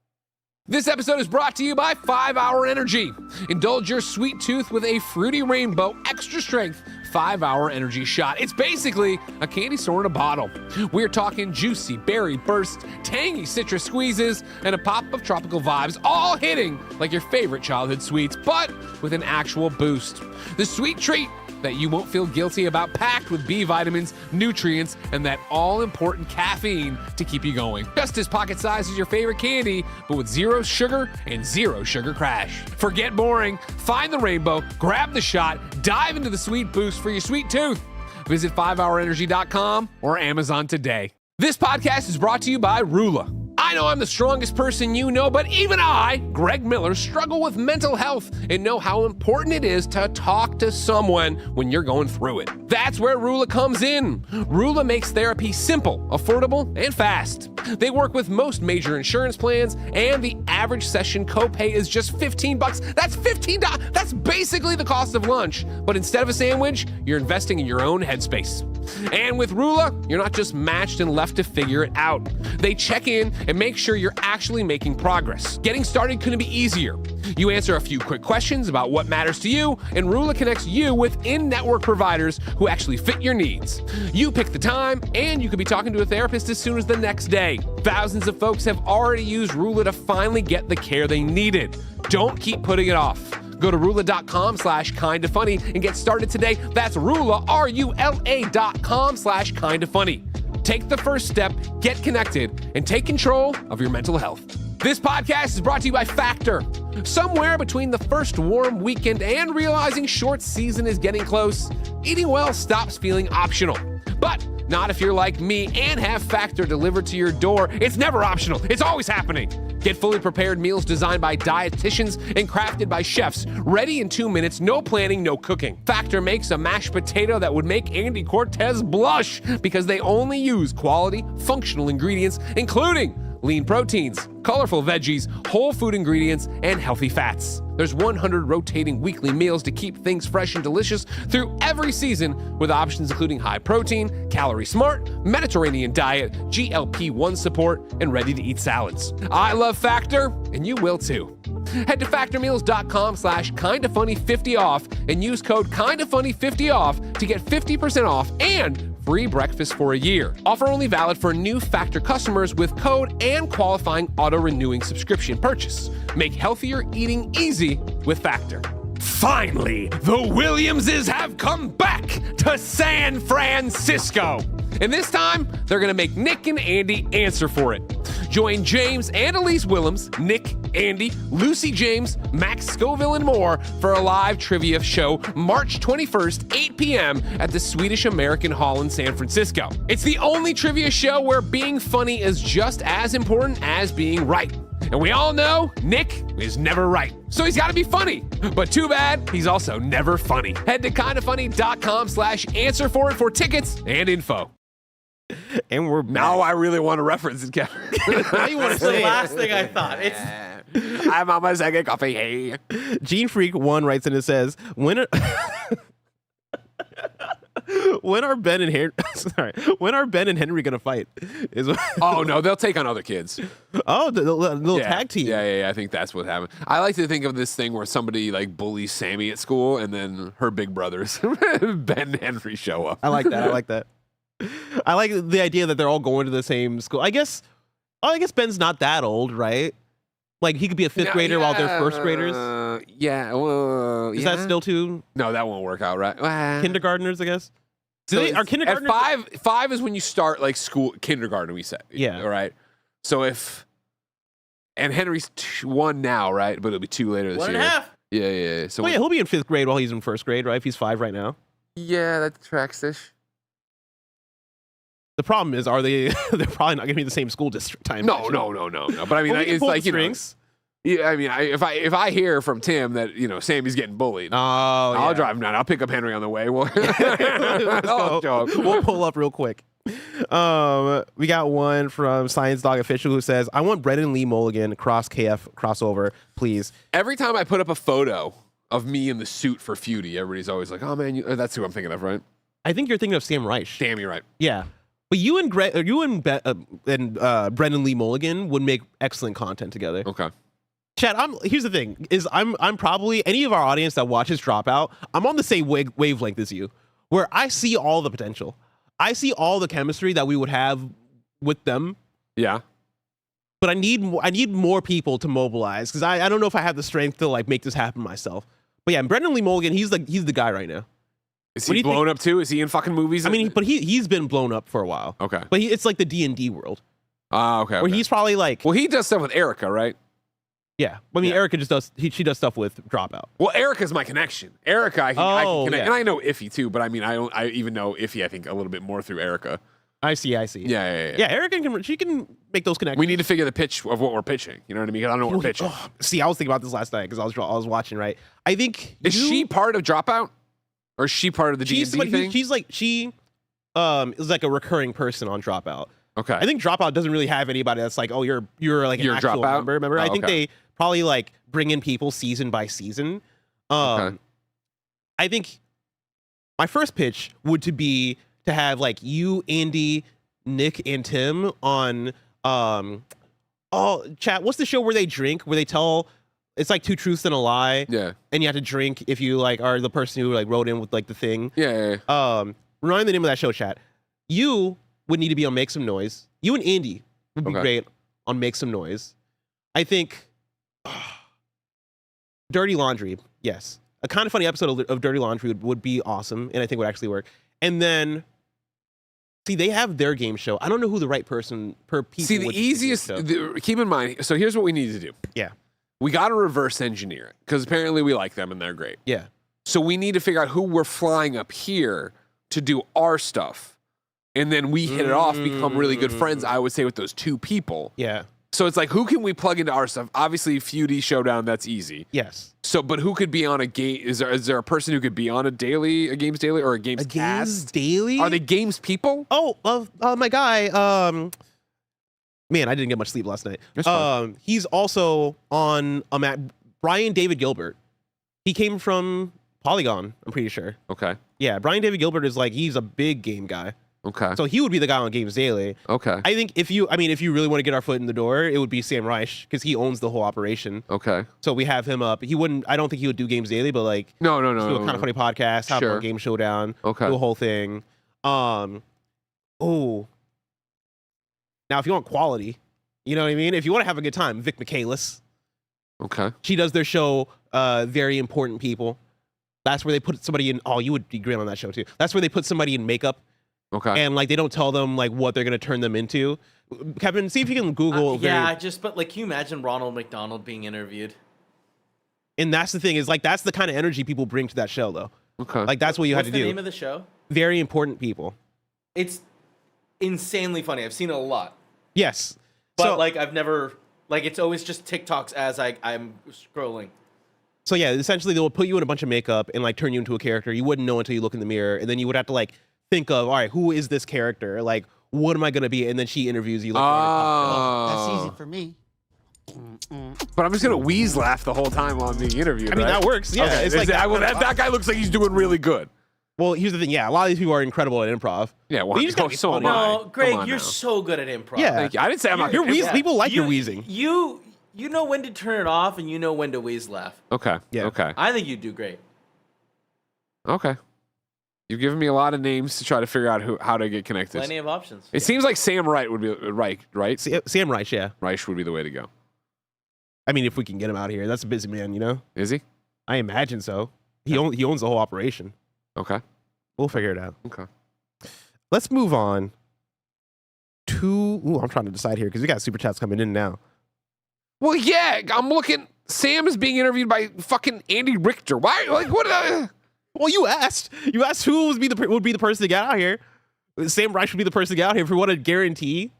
This episode is brought to you by 5 Hour Energy. Indulge your sweet tooth with a fruity rainbow extra strength 5 Hour Energy shot. It's basically a candy store in a bottle. We're talking juicy berry burst, tangy citrus squeezes, and a pop of tropical vibes, all hitting like your favorite childhood sweets, but with an actual boost. The sweet treat that you won't feel guilty about, packed with B vitamins, nutrients, and that all-important caffeine to keep you going. Just as pocket-sized as your favorite candy, but with zero sugar and zero sugar crash. Forget boring. Find the rainbow, grab the shot, dive into the sweet boost for your sweet tooth. Visit 5hourenergy.com or Amazon today. This podcast is brought to you by Rula. I know I'm the strongest person you know, but even I, Greg Miller, struggle with mental health and know how important it is to talk to someone when you're going through it. That's where Rula comes in. Rula makes therapy simple, affordable, and fast. They work with most major insurance plans, and the average session copay is just $15. That's $15. That's basically the cost of lunch. But instead of a sandwich, you're investing in your own headspace. And with Rula, you're not just matched and left to figure it out. They check in and make sure you're actually making progress. Getting started couldn't be easier. You answer a few quick questions about what matters to you, and Rula connects you with in-network providers who actually fit your needs. You pick the time, and you could be talking to a therapist as soon as the next day. Thousands of folks have already used Rula to finally get the care they needed. Don't keep putting it off. Go to Rula.com/kindafunny and get started today. That's Rula, RULA.com/kindafunny. Take the first step, get connected, and take control of your mental health. This podcast is brought to you by Factor. Somewhere between the first warm weekend and realizing short season is getting close, eating well stops feeling optional. But not if you're like me and have Factor delivered to your door. It's never optional. It's always happening. Get fully prepared meals designed by dietitians and crafted by chefs, ready in 2 minutes, no planning, no cooking. Factor makes a mashed potato that would make Andy Cortez blush because they only use quality, functional ingredients, including lean proteins, colorful veggies, whole food ingredients, and healthy fats. There's 100 rotating weekly meals to keep things fresh and delicious through every season, with options including high protein, calorie smart, Mediterranean diet, GLP-1 support, and ready-to-eat salads. I love Factor, and you will too. Head to factormeals.com/kindafunny50off and use code kindafunny50off to get 50% off and free breakfast for a year. Offer only valid for new Factor customers with code and qualifying auto-renewing subscription purchase. Make healthier eating easy with Factor. Finally, the Williamses have come back to San Francisco. And this time, they're going to make Nick and Andy answer for it. Join James and Elise Willems, Nick, Andy, Lucy James, Max Scoville, and more for a live trivia show March 21st, 8 p.m. at the Swedish American Hall in San Francisco. It's the only trivia show where being funny is just as important as being right. And we all know Nick is never right, so he's got to be funny. But too bad, he's also never funny. Head to kindafunny.com/answer for it for tickets and info. And we're back. Now I really want to reference it, Kevin. Now you want to It's the say last thing I thought. It's I'm on my second coffee. Hey. Gene Freak 1 writes in and says, when are Ben and Henry gonna fight? Oh no, they'll take on other kids. Oh, the little tag team. Yeah. I think that's what happened. I like to think of this thing where somebody like bullies Sammy at school, and then her big brothers, Ben and Henry, show up. I like that. I like the idea that they're all going to the same school. I guess Ben's not that old, right? Like he could be a fifth grader while they're first graders. Is that still too? No, that won't work out, right? Kindergartners, I guess. Are kindergartners? At five is when you start like school, kindergarten. We said, yeah, all right. So and Henry's 1 now, right? But it'll be 2 later this year. 1.5. Yeah. So he'll be in 5th grade while he's in 1st grade, right? If he's 5 right now. Yeah, that tracks-ish. The problem is, they're probably not going to be in the same school district time. No. But I mean, it's like, you know, yeah, I mean, if I hear from Tim that, you know, Sammy's getting bullied, I'll drive him down. I'll pick up Henry on the way. We'll pull up real quick. We got one from Science Dog Official who says, I want Brendan Lee Mulligan cross KF crossover, please. Every time I put up a photo of me in the suit for Feudy, everybody's always like, oh man, that's who I'm thinking of, right? I think you're thinking of Sam Reich. Damn, you're right. Yeah. But you and Brendan Lee Mulligan would make excellent content together. Okay. Chad, here's the thing: I'm probably any of our audience that watches Dropout. I'm on the same wavelength as you, where I see all the potential. I see all the chemistry that we would have with them. Yeah. But I need more people to mobilize because I don't know if I have the strength to like make this happen myself. But yeah, Brendan Lee Mulligan, he's the guy right now. Is What do he you think- blown up too? Is he in fucking movies? I mean, but he's been blown up for a while. okay. But it's like the D&D world Okay. where okay. he's probably like, Well, he does stuff with Erica, right? yeah. I mean, Yeah. Erica just does. She does stuff with Dropout. Well, Erica's my connection. Erica, I can Oh, connect, yeah. and I know Iffy too. But I mean, I even know Iffy. I think a little bit more through Erica. I see. Yeah. Yeah, Erica she can make those connections. We need to figure the pitch of what we're pitching. You know what I mean? 'Cause I don't know what we're pitching. Oh, see, I was thinking about this last night because I was watching. Right, I think Is she part of Dropout, or is she part of the she's D&D somebody thing? she's like she is like a recurring person on Dropout. Okay. I think Dropout doesn't really have anybody that's like, oh, you're like an You're actual Dropout? member. Remember, Oh, I think okay. they probably like bring in people season by season. Okay. I think my first pitch would be to have like you, Andy, Nick, and Tim on chat. What's the show where they drink? Where they tell it's like 2 truths and a lie, Yeah. and you have to drink if you like are the person who like wrote in with like the thing. Yeah. Remind the name of that show, chat. You would need to be on Make Some Noise. You and Andy would be Okay. great on Make Some Noise. I think Dirty Laundry, yes. A kind of funny episode of Dirty Laundry would be awesome, and I think would actually work. And then, see, they have their game show. I don't know who the right person per people. See, the would be for the game easiest. show. Keep in mind. So here's what we need to do. Yeah, We got to reverse engineer it because apparently we like them and they're great. yeah. So we need to figure out who we're flying up here to do our stuff. And then we hit it off, become really good friends, I would say, with those 2 people. Yeah. So it's like, who can we plug into our stuff? Obviously, Feudy Showdown, that's easy. Yes. So, but who could be on a game? Is there a person who could be on a games daily or a games A Games cast? Daily? Are they games people? Oh, my guy. Man, I didn't get much sleep last night. That's fine. He's also on Brian David Gilbert. He came from Polygon, I'm pretty sure. Okay. Yeah, Brian David Gilbert is like, he's a big game guy. Okay. So he would be the guy on Games Daily. Okay. I think if you really want to get our foot in the door, it would be Sam Reich because he owns the whole operation. Okay. So we have him up. I don't think he would do Games Daily, but like, No. do a kind of funny podcast, have Sure. a game showdown, Okay. do a whole thing. Now if you want quality, you know what I mean? If you want to have a good time, Vic Michaelis. Okay. She does their show, Very Important People. That's where they put somebody in. Oh, you would be great on that show too. That's where they put somebody in makeup, Okay. and like they don't tell them like what they're gonna turn them into. Kevin, see if you can Google. but like, can you imagine Ronald McDonald being interviewed? And that's the thing is like that's the kind of energy people bring to that show though. Okay. Like that's what you What's have the to do. name of the show? Very Important People. It's insanely funny. I've seen it a lot, Yes, but so, like I've never like it's always just TikToks as I'm scrolling. So yeah, essentially they will put you in a bunch of makeup and like turn you into a character. You wouldn't know until you look in the mirror, and then you would have to like think of, all right, who is this character? Like, what am I gonna be? And then she interviews you. Like, That's easy for me. But I'm just gonna wheeze laugh the whole time on the interview. I mean, that works. Yeah, Okay. it's like that guy looks like he's doing really good. Well, here's the thing. Yeah, a lot of these people are incredible at improv. Yeah, well, But you just gotta be so am funny. I. No, Come Greg, on you're now. so good at improv. Yeah. Thank you. I didn't say I'm not You're good. wheezing. People like your wheezing. You know when to turn it off and you know when to wheeze laugh. Okay. Yeah. Okay. I think you do great. Okay. You've given me a lot of names to try to figure out how to get connected. Plenty of options. It seems like Sam Wright would be right. Sam Reich, yeah. Reich would be the way to go. I mean, if we can get him out here, that's a busy man, you know. Is he? I imagine so. He owns the whole operation. Okay. We'll figure it out. Okay. Let's move on to. Ooh, I'm trying to decide here because we got super chats coming in now. Well, yeah, I'm looking. Sam is being interviewed by fucking Andy Richter. Why? Like, what? Well, you asked. You asked who would be the person to get out here. Sam Reich would be the person to get out here if we want to guarantee.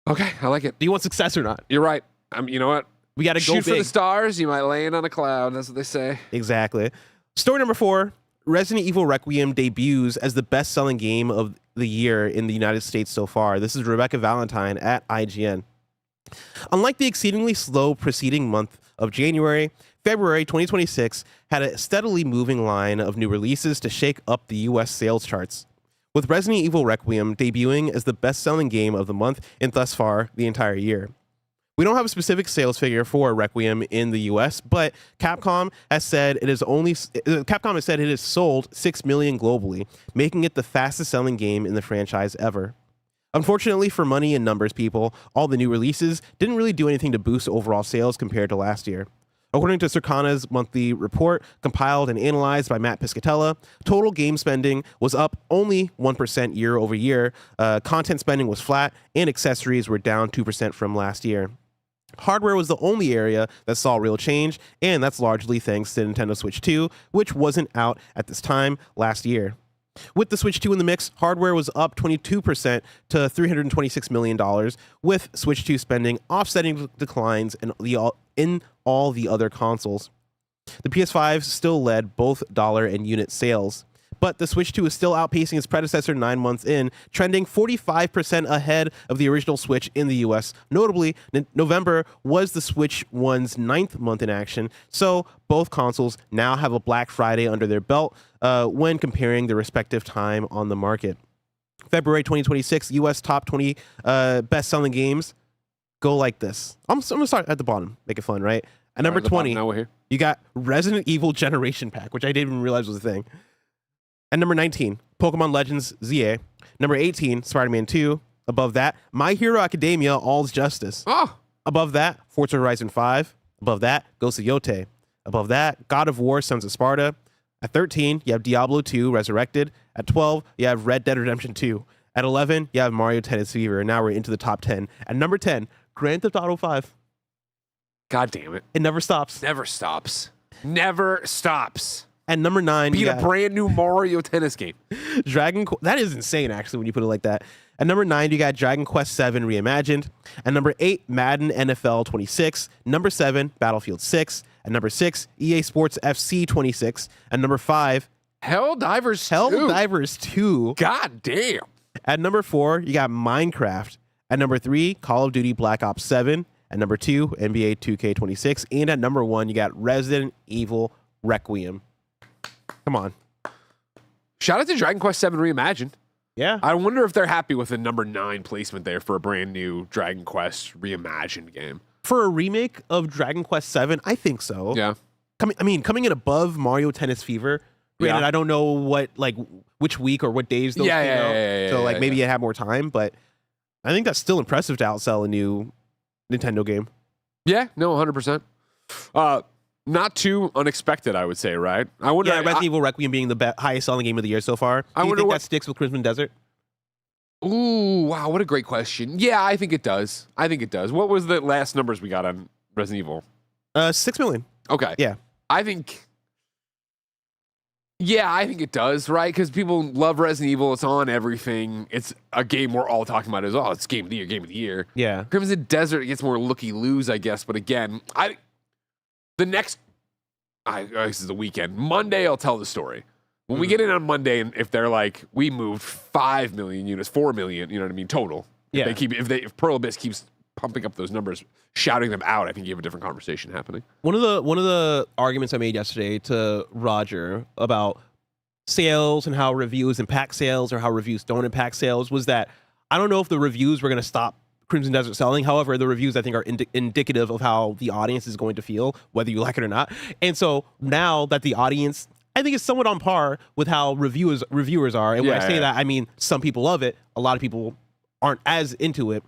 Okay, I like it. Do you want success or not? You're right. You know what? We got to go Shoot for big. the stars. You might land on a cloud. That's what they say. Exactly. Story number 4. Resident Evil Requiem debuts as the best-selling game of the year in the United States so far. This is Rebekah Valentine at IGN. Unlike the exceedingly slow preceding month of January, February 2026 had a steadily moving line of new releases to shake up the US sales charts, with Resident Evil Requiem debuting as the best-selling game of the month and thus far the entire year. We don't have a specific sales figure for Requiem in the US, but Capcom has said it has sold 6 million globally, making it the fastest-selling game in the franchise ever. Unfortunately for money and numbers people, all the new releases didn't really do anything to boost overall sales compared to last year. According to Circana's monthly report, compiled and analyzed by Matt Piscatella, total game spending was up only 1% year over year. Content spending was flat, and accessories were down 2% from last year. Hardware was the only area that saw real change, and that's largely thanks to Nintendo Switch 2, which wasn't out at this time last year. With the Switch 2 in the mix, hardware was up 22% to $326 million, with Switch 2 spending offsetting declines in all the other consoles. The PS5 still led both dollar and unit sales, but the Switch 2 is still outpacing its predecessor 9 months in, trending 45% ahead of the original Switch in the US. Notably, November was the Switch 1's 9th month in action, so both consoles now have a Black Friday under their belt when comparing their respective time on the market. February 2026, US top 20 best-selling games go like this. I'm going to start at the bottom, make it fun, right? At number 20, now we're here. you got Resident Evil Generation Pack, which I didn't even realize was a thing. At number 19, Pokemon Legends ZA. Number 18, Spider-Man 2. Above that, My Hero Academia All's Justice. Oh, Above that, Forza Horizon 5. Above that, Ghost of Yote. Above that, God of War Sons of Sparta. At 13, you have Diablo 2 Resurrected. At 12, you have Red Dead Redemption 2. At 11, you have Mario Tennis Fever. And now we're into the top 10. At number 10, Grand Theft Auto 5. God damn it. It never stops. Never stops. Never stops. At number 9, Beat you a got brand new Mario Tennis game. That is insane, actually, when you put it like that. At number 9, you got Dragon Quest 7 Reimagined. At number 8, Madden NFL 26. Number 7, Battlefield 6. At number 6, EA Sports FC 26. At number 5, Helldivers 2. Helldivers 2. God damn. At number 4, you got Minecraft. At number 3, Call of Duty Black Ops 7. At number 2, NBA 2K26. And at number 1, you got Resident Evil Requiem. Come on. Shout out to Dragon Quest 7 Reimagined. Yeah. I wonder if they're happy with the number 9 placement there for a brand new Dragon Quest Reimagined game. For a remake of Dragon Quest 7, I think so. Yeah. Coming in above Mario Tennis Fever. Granted, Yeah. I don't know which week or what days those came out. So maybe it had more time, but I think that's still impressive to outsell a new Nintendo game. Yeah, no, 100%. Not too unexpected, I would say, right? I wonder. Yeah, Resident Evil Requiem being the highest selling game of the year so far. Do you think that sticks with Crimson Desert? Ooh, wow, what a great question. Yeah, I think it does. What was the last numbers we got on Resident Evil? 6 million. Okay. Yeah. I think it does, right? Because people love Resident Evil. It's on everything. It's a game we're all talking about it's game of the year. Yeah. Crimson Desert gets more looky-loos, I guess. But again, this is the weekend. Monday, I'll tell the story. When we get in on Monday, and if they're like, we moved 5 million units, 4 million, you know what I mean, total. Yeah. If Pearl Abyss keeps pumping up those numbers, shouting them out, I think you have a different conversation happening. One of the arguments I made yesterday to Roger about sales and how reviews impact sales or how reviews don't impact sales was that I don't know if the reviews were going to stop Crimson Desert selling. However, the reviews I think are indicative of how the audience is going to feel, whether you like it or not. And so now that the audience, I think, is somewhat on par with how reviewers are. And when I say that, I mean some people love it, a lot of people aren't as into it.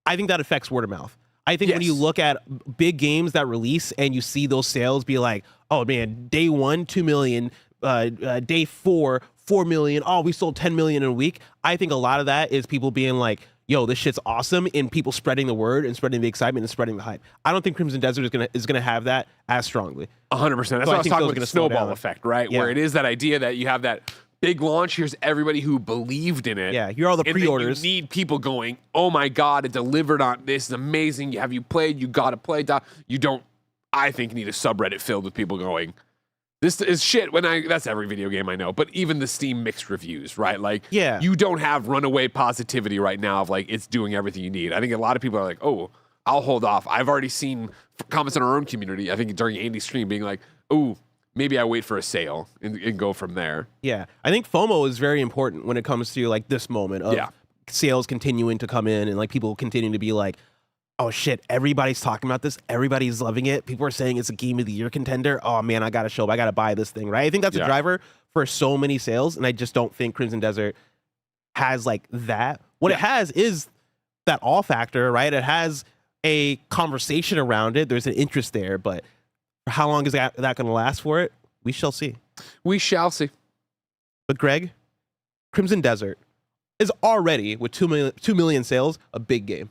I think that affects word of mouth. I think when you look at big games that release and you see those sales be like, oh man, day 1, 2 million, day 4, 4 million. Oh, we sold 10 million in a week. I think a lot of that is people being like, yo, this shit's awesome, and people spreading the word and spreading the excitement and spreading the hype. I don't think Crimson Desert is gonna have that as strongly. 100%. That's what I was talking about, the snowball effect, right? Yeah. Where it is that idea that you have that big launch. Here's everybody who believed in it. Yeah, here are all the pre-orders. You need people going, oh my God, it delivered on this. Is amazing. Have you played? You got to play. You don't, I think, need a subreddit filled with people going, this is shit. That's every video game I know, but even the Steam mixed reviews, right? Like, you don't have runaway positivity right now of like, it's doing everything you need. I think a lot of people are like, oh, I'll hold off. I've already seen comments in our own community, I think during Andy's stream, being like, oh, maybe I wait for a sale and go from there. Yeah. I think FOMO is very important when it comes to like this moment of sales continuing to come in and like people continuing to be like, oh shit, everybody's talking about this. Everybody's loving it. People are saying it's a game of the year contender. Oh man, I got to show up. I got to buy this thing, right? I think that's a driver for so many sales. And I just don't think Crimson Desert has like that. What it has is that all factor, right? It has a conversation around it. There's an interest there, but How long is that going to last for it? We shall see. We shall see. But Greg, Crimson Desert is already, with 2 million sales, a big game.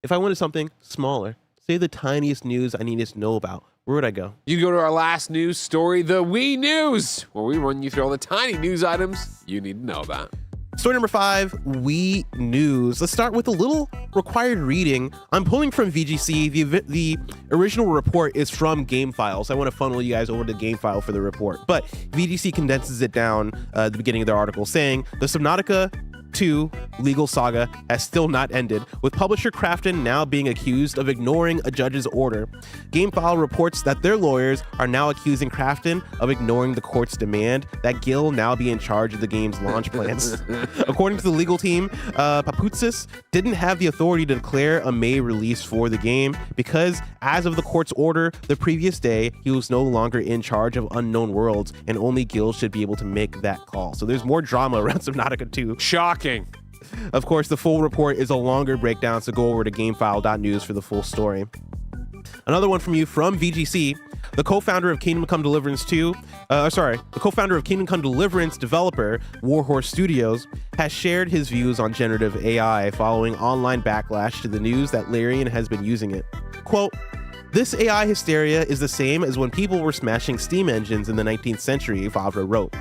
If I wanted something smaller, say the tiniest news I needed to know about, where would I go? You go to our last news story, the Wii News, where we run you through all the tiny news items you need to know about. Story number 5, Wii News. Let's start with a little required reading. I'm pulling from VGC. The original report is from Game Files. I want to funnel you guys over to Game File for the report. But VGC condenses it down at the beginning of their article, saying the Subnautica 2 legal saga has still not ended, with publisher Krafton now being accused of ignoring a judge's order. GameFile reports that their lawyers are now accusing Krafton of ignoring the court's demand that Gil now be in charge of the game's launch plans. According to the legal team, Papoutsis didn't have the authority to declare a May release for the game because, as of the court's order the previous day, he was no longer in charge of Unknown Worlds, and only Gil should be able to make that call. So there's more drama around Subnautica 2. Shocking. Of course, the full report is a longer breakdown, so go over to gamefile.news for the full story. Another one from you from VGC. The co-founder of Kingdom Come Deliverance developer Warhorse Studios has shared his views on generative AI following online backlash to the news that Larian has been using it. Quote, "This AI hysteria is the same as when people were smashing steam engines in the 19th century," Favre wrote.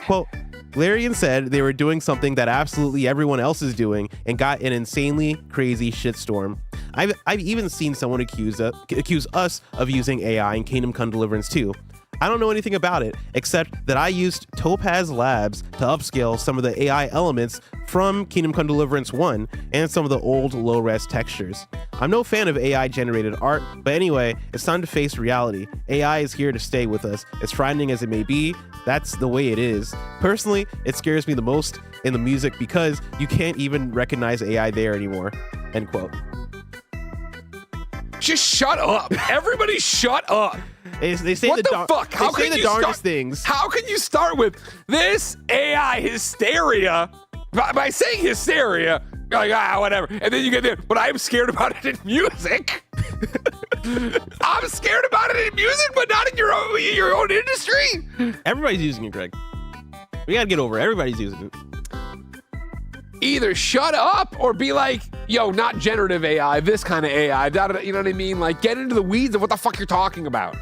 Quote, "Larian said they were doing something that absolutely everyone else is doing and got an insanely crazy shitstorm. I've even seen someone accuse us of using AI in Kingdom Come Deliverance 2. I don't know anything about it, except that I used Topaz Labs to upscale some of the AI elements from Kingdom Come Deliverance 1 and some of the old low-res textures. I'm no fan of AI-generated art, but anyway, it's time to face reality. AI is here to stay with us. As frightening as it may be, that's the way it is. Personally, it scares me the most in the music because you can't even recognize AI there anymore." End quote. Just shut up. Everybody shut up. They say What the fuck? How they say can the you darndest start, things. How can you start with this AI hysteria by saying hysteria? You're like, whatever. And then you get there, but I'm scared about it in music. I'm scared about it in music, but not in your own industry. Everybody's using it, Greg. We gotta get over it. Everybody's using it. Either shut up or be like, yo, not generative AI, this kind of AI. You know what I mean? Like, get into the weeds of what the fuck you're talking about.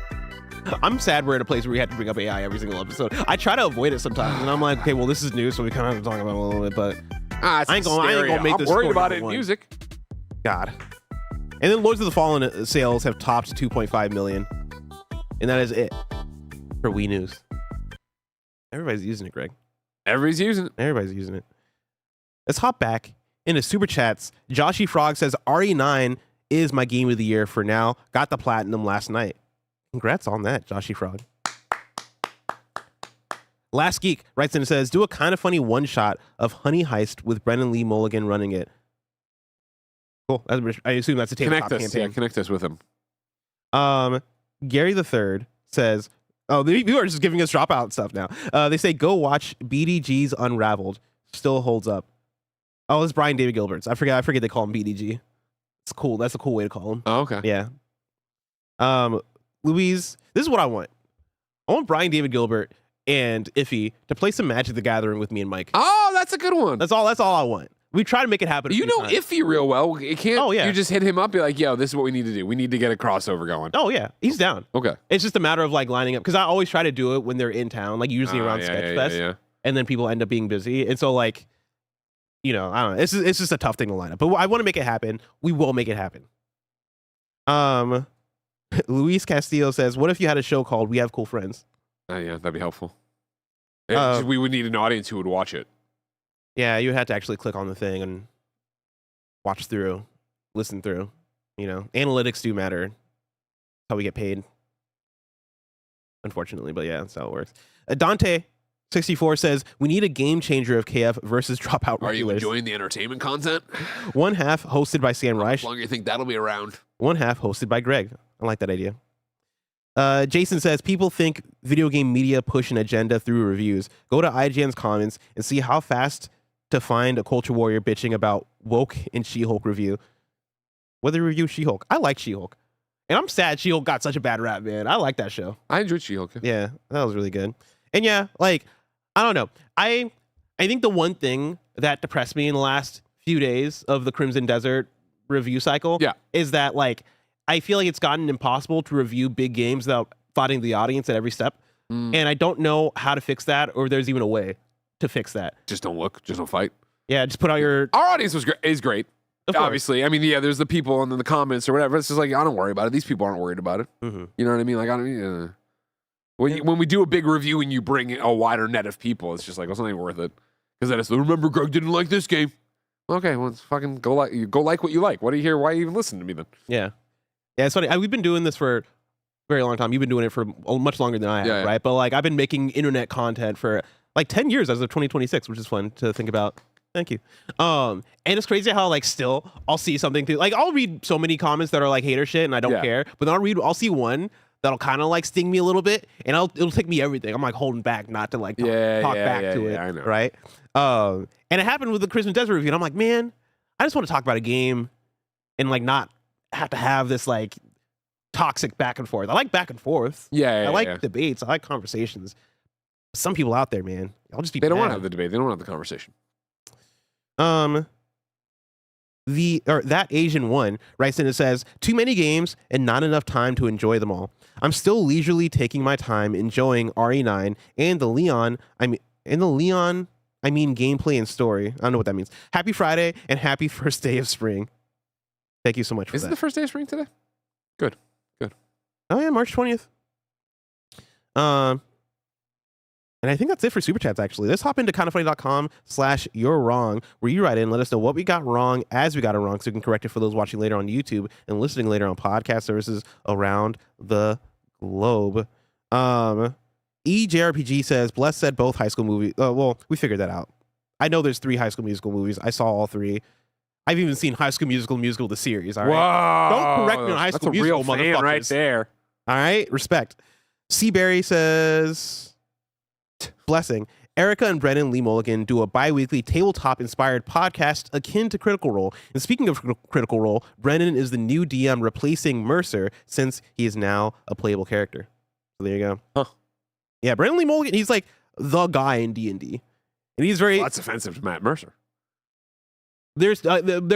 I'm sad we're at a place where we have to bring up AI every single episode. I try to avoid it sometimes, and I'm like, okay, well, this is new, so we kind of have to talk about it a little bit, but I ain't gonna make this. I'm worried story about it in number one. music. God. And then Lords of the Fallen sales have topped 2.5 million. And that is it for Wii News. Everybody's using it, Greg. Everybody's using it. Everybody's using it. Let's hop back into Super Chats. Joshy Frog says, RE9 is my game of the year for now. Got the platinum last night. Congrats on that, Joshy Frog. Last Geek writes in and says, do a kind of funny one-shot of Honey Heist with Brennan Lee Mulligan running it. Cool. I assume that's a tabletop campaign. Yeah, connect us with him. Gary the Third says, oh, people are just giving us dropout stuff now. They say, go watch BDG's Unraveled. Still holds up. Oh, it's Brian David Gilbert's. I forget they call him BDG. It's cool. That's a cool way to call him. Oh, okay. Yeah. Louise, this is what I want. I want Brian David Gilbert and Iffy to play some Magic the Gathering with me and Mike. Oh, that's a good one. That's all I want. We try to make it happen. You know Iffy real well. It can't. Oh, yeah. You just hit him up, be like, yo, this is what we need to do. We need to get a crossover going. Oh, yeah. He's down. Okay. It's just a matter of like lining up, because I always try to do it when they're in town, like usually around Sketchfest. Yeah. And then people end up being busy. And so like, you know, I don't know. It's just a tough thing to line up. But I want to make it happen. We will make it happen. Luis Castillo says, what if you had a show called We Have Cool Friends? Yeah, that'd be helpful. We would need an audience who would watch it. Yeah, you would have to actually click on the thing and watch through, listen through. You know, analytics do matter. How we get paid. Unfortunately, but yeah, that's how it works. Dante64 says, we need a game changer of KF versus Dropout Are you regulars. enjoying the entertainment content? One half hosted by Sam Reich. How long do you think that'll be around? One half hosted by Greg. I like that idea. Jason says, people think video game media push an agenda through reviews. Go to IGN's comments and see how fast to find a culture warrior bitching about woke in She-Hulk review. Whether review She-Hulk. I like She-Hulk. And I'm sad She-Hulk got such a bad rap, man. I like that show. I enjoyed She-Hulk. Yeah, that was really good. And yeah, like, I don't know. I think the one thing that depressed me in the last few days of the Crimson Desert review cycle is that, like, I feel like it's gotten impossible to review big games without fighting the audience at every step. And I don't know how to fix that, or there's even a way to fix that. Just don't look. Just don't fight. Yeah, just put out your... Our audience is great. Obviously. I mean, yeah, there's the people and then the comments or whatever. It's just like, I don't worry about it. These people aren't worried about it. Mm-hmm. You know what I mean? Like, I don't... When we do a big review and you bring a wider net of people, it's just like, well, it's not even worth it. Because then it's, remember, Greg didn't like this game. Okay, well, it's fucking go like what you like. What do you hear? Why you even listen to me then? Yeah. Yeah, it's funny. We've been doing this for a very long time. You've been doing it for much longer than I have, right? But like, I've been making internet content for like 10 years as of 2026, which is fun to think about. Thank you. And it's crazy how like still I'll see something like I'll read so many comments that are like hater shit and I don't care, but then I'll see one that'll kind of like sting me a little bit and it'll take me everything. I'm like holding back not to like talk back to it, I know. right? And it happened with the Crimson Desert review and I'm like, man, I just want to talk about a game and like not have to have this like toxic back and forth. I like back and forth. I like debates. I like conversations. Some people out there, man, I'll just be They don't want to have the debate. They don't want to have the conversation. That Asian one writes in and says, too many games and not enough time to enjoy them all. I'm still leisurely taking my time enjoying RE9 and the Leon. I mean gameplay and story. I don't know what that means. Happy Friday and happy first day of spring. Thank you so much for that. Is it the first day of spring today? Good. Oh yeah, March 20th. And I think that's it for Super Chats, actually. Let's hop into kindafunny.com/you're wrong, where you write in and let us know what we got wrong as we got it wrong so we can correct it for those watching later on YouTube and listening later on podcast services around the globe. EJRPG says, Bless said both High School movies. Well, we figured that out. I know there's 3 High School Musical movies. I saw all 3. I've even seen High School Musical, the series. All right? Whoa. Don't correct me on High School Musical, That's a real fan right there. All right? Respect. Seaberry says... Blessing. Erica and Brennan Lee Mulligan do a bi-weekly tabletop-inspired podcast akin to Critical Role. And speaking of Critical Role, Brennan is the new DM replacing Mercer since he is now a playable character. So there you go. Huh. Yeah, Brennan Lee Mulligan, he's like the guy in D&D. And he's very... Well, that's offensive to Matt Mercer. They're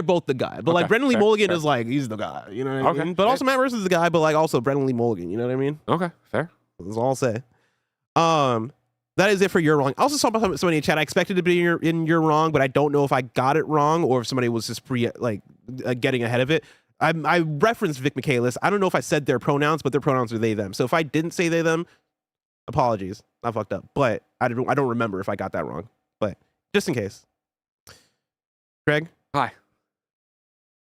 both the guy. But like Brennan Lee Mulligan is like, he's the guy. You know what I mean? But also Matt Mercer's the guy, but like also Brennan Lee Mulligan. You know what I mean? Okay, fair. That's all I'll say. That is it for You're Wrong. I also saw somebody in chat. I expected to be in You're Wrong, but I don't know if I got it wrong or if somebody was just getting ahead of it. I referenced Vic Michaelis. I don't know if I said their pronouns, but their pronouns are they, them. So if I didn't say they, them, apologies. I fucked up. But I don't remember if I got that wrong. But just in case. Greg? Hi.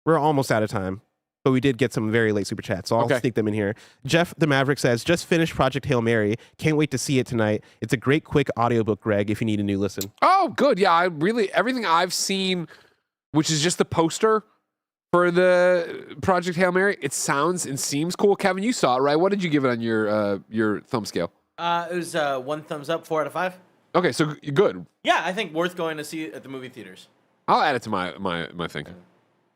We're almost out of time. But we did get some very late super chats, so I'll sneak them in here. Jeff the Maverick says, just finished Project Hail Mary. Can't wait to see it tonight. It's a great, quick audiobook, Greg, if you need a new listen. Oh, good. Yeah, everything I've seen, which is just the poster for the Project Hail Mary, it sounds and seems cool. Kevin, you saw it, right? What did you give it on your thumb scale? It was 1 thumbs up, 4 out of 5. Okay, so good. Yeah, I think worth going to see at the movie theaters. I'll add it to my thing.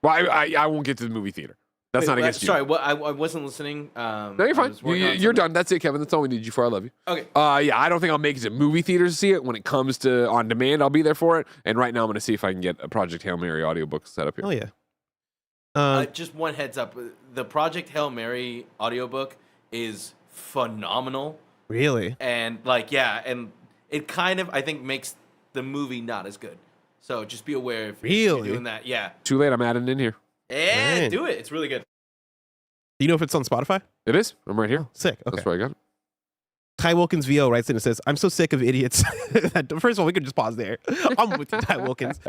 Well, I won't get to the movie theater. That's not against you. Sorry, I wasn't listening. No, you're fine. You're done. That's it, Kevin. That's all we need you for. I love you. Okay. Yeah, I don't think I'll make it to movie theaters to see it. When it comes to on demand, I'll be there for it. And right now, I'm going to see if I can get a Project Hail Mary audiobook set up here. Oh, yeah. Just one heads up. The Project Hail Mary audiobook is phenomenal. Really? And and it kind of, I think, makes the movie not as good. So just be aware if you're doing that. Yeah. Too late. I'm adding it in here. Yeah, do it. It's really good. Do you know if it's on Spotify? It is. I'm right here. Oh, sick. Okay. That's where I got it. Ty Wilkins VO writes in and says, I'm so sick of idiots. First of all, we could just pause there. I'm with you, Ty Wilkins.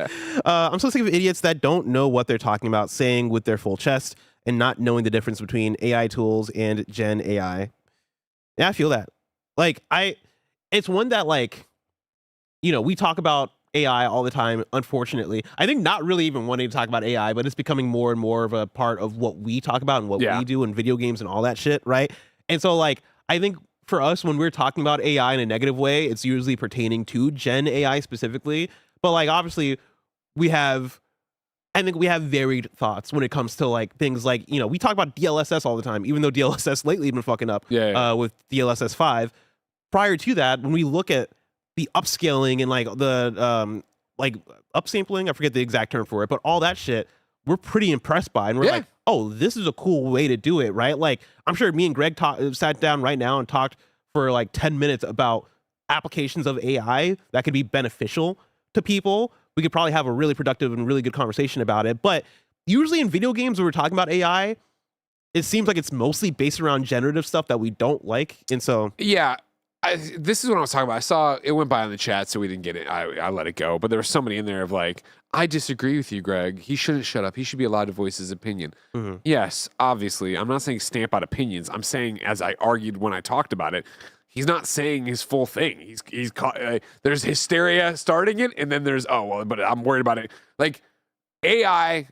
I'm so sick of idiots that don't know what they're talking about, saying with their full chest and not knowing the difference between AI tools and Gen AI. Yeah, I feel that. It's one that we talk about AI all the time, unfortunately. I think not really even wanting to talk about AI, but it's becoming more and more of a part of what we talk about and what we do in video games and all that shit, right? And so, I think for us, when we're talking about AI in a negative way, it's usually pertaining to Gen AI specifically. But, obviously, we have I think we have varied thoughts when it comes to like things like, you know, we talk about DLSS all the time, even though DLSS lately has been fucking up with DLSS 5. Prior to that, when we look at the upscaling and like the like upsampling, I forget the exact term for it, but all that shit, we're pretty impressed by. And we're like, oh, this is a cool way to do it, right? Like, I'm sure me and Greg sat down right now and talked for like 10 minutes about applications of AI that could be beneficial to people. We could probably have a really productive and really good conversation about it. But usually in video games, when we're talking about AI, it seems like it's mostly based around generative stuff that we don't like. And so, yeah, this is what I was talking about. I saw it went by on the chat, so we didn't get it. I let it go. But there was somebody in there of like, I disagree with you, Greg. He shouldn't shut up. He should be allowed to voice his opinion. Yes, obviously. I'm not saying stamp out opinions. I'm saying, as I argued when I talked about it, he's not saying his full thing. He's there's hysteria starting it, and then there's but I'm worried about it. Like, AI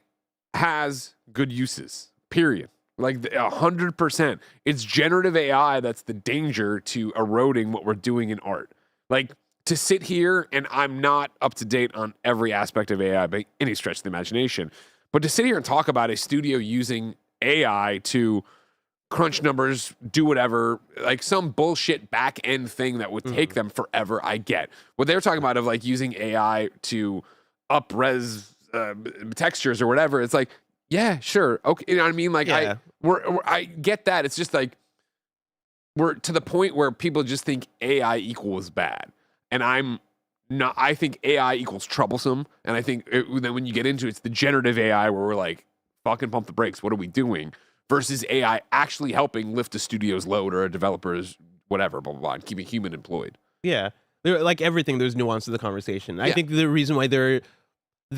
has good uses. Period. Like 100%. It's generative AI that's the danger to eroding what we're doing in art. Like, to sit here, and I'm not up to date on every aspect of AI by any stretch of the imagination, but to sit here and talk about a studio using AI to crunch numbers, do whatever, like some bullshit back end thing that would take them forever, I get. What they're talking about of like using AI to up-res textures or whatever, it's like, yeah, sure. Okay. You know what I mean? Like, I get that. It's just like, we're to the point where people just think AI equals bad. And I'm not, I think AI equals troublesome. And I think then when you get into it, it's the generative AI where we're like, fucking pump the brakes. What are we doing? Versus AI actually helping lift a studio's load or a developer's whatever, blah, blah, blah, and keeping human employed. Yeah. Like everything, there's nuance to the conversation. I think the reason why there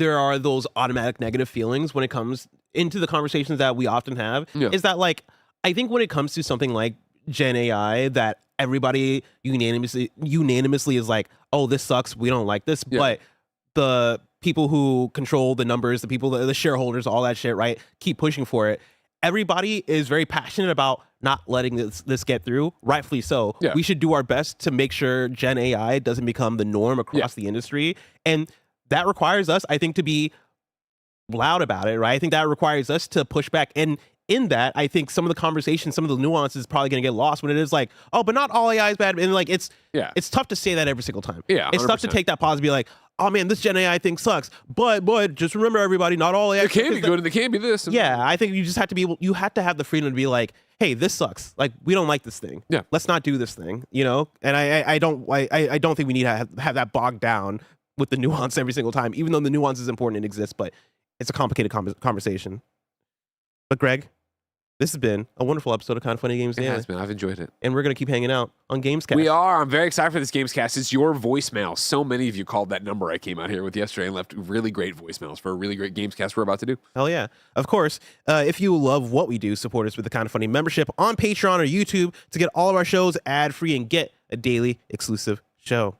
are those automatic negative feelings when it comes into the conversations that we often have is that, like, I think when it comes to something like Gen AI, that everybody unanimously is like, oh, this sucks, we don't like this. But the people who control the numbers, the people, the shareholders, all that shit, right, keep pushing for it. Everybody is very passionate about not letting this get through, rightfully so. We should do our best to make sure Gen AI doesn't become the norm across the industry. And that requires us, I think, to be loud about it, right? I think that requires us to push back. And in that, I think some of the conversation, some of the nuances is probably going to get lost when it is like, oh, but not all AI is bad. And like, it's tough to say that every single time. Yeah, 100%. It's tough to take that pause and be like, oh man, this Gen AI thing sucks. But just remember, everybody, not all AI. It can be good and it can be this. Yeah, I think you just have to be able, you have to have the freedom to be like, hey, this sucks. Like, we don't like this thing. Yeah. Let's not do this thing, you know? And I don't think we need to have that bogged down with the nuance every single time, even though the nuance is important and exists, but it's a complicated conversation. But Greg, this has been a wonderful episode of Kind of Funny Games Daily. It has been. I've enjoyed it. And we're going to keep hanging out on Gamescast. We are. I'm very excited for this Gamescast. It's your voicemail. So many of you called that number I came out here with yesterday and left really great voicemails for a really great Gamescast we're about to do. Hell yeah. Of course, if you love what we do, support us with the Kind of Funny membership on Patreon or YouTube to get all of our shows ad-free and get a daily exclusive show.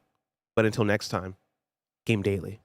But until next time, Game Daily.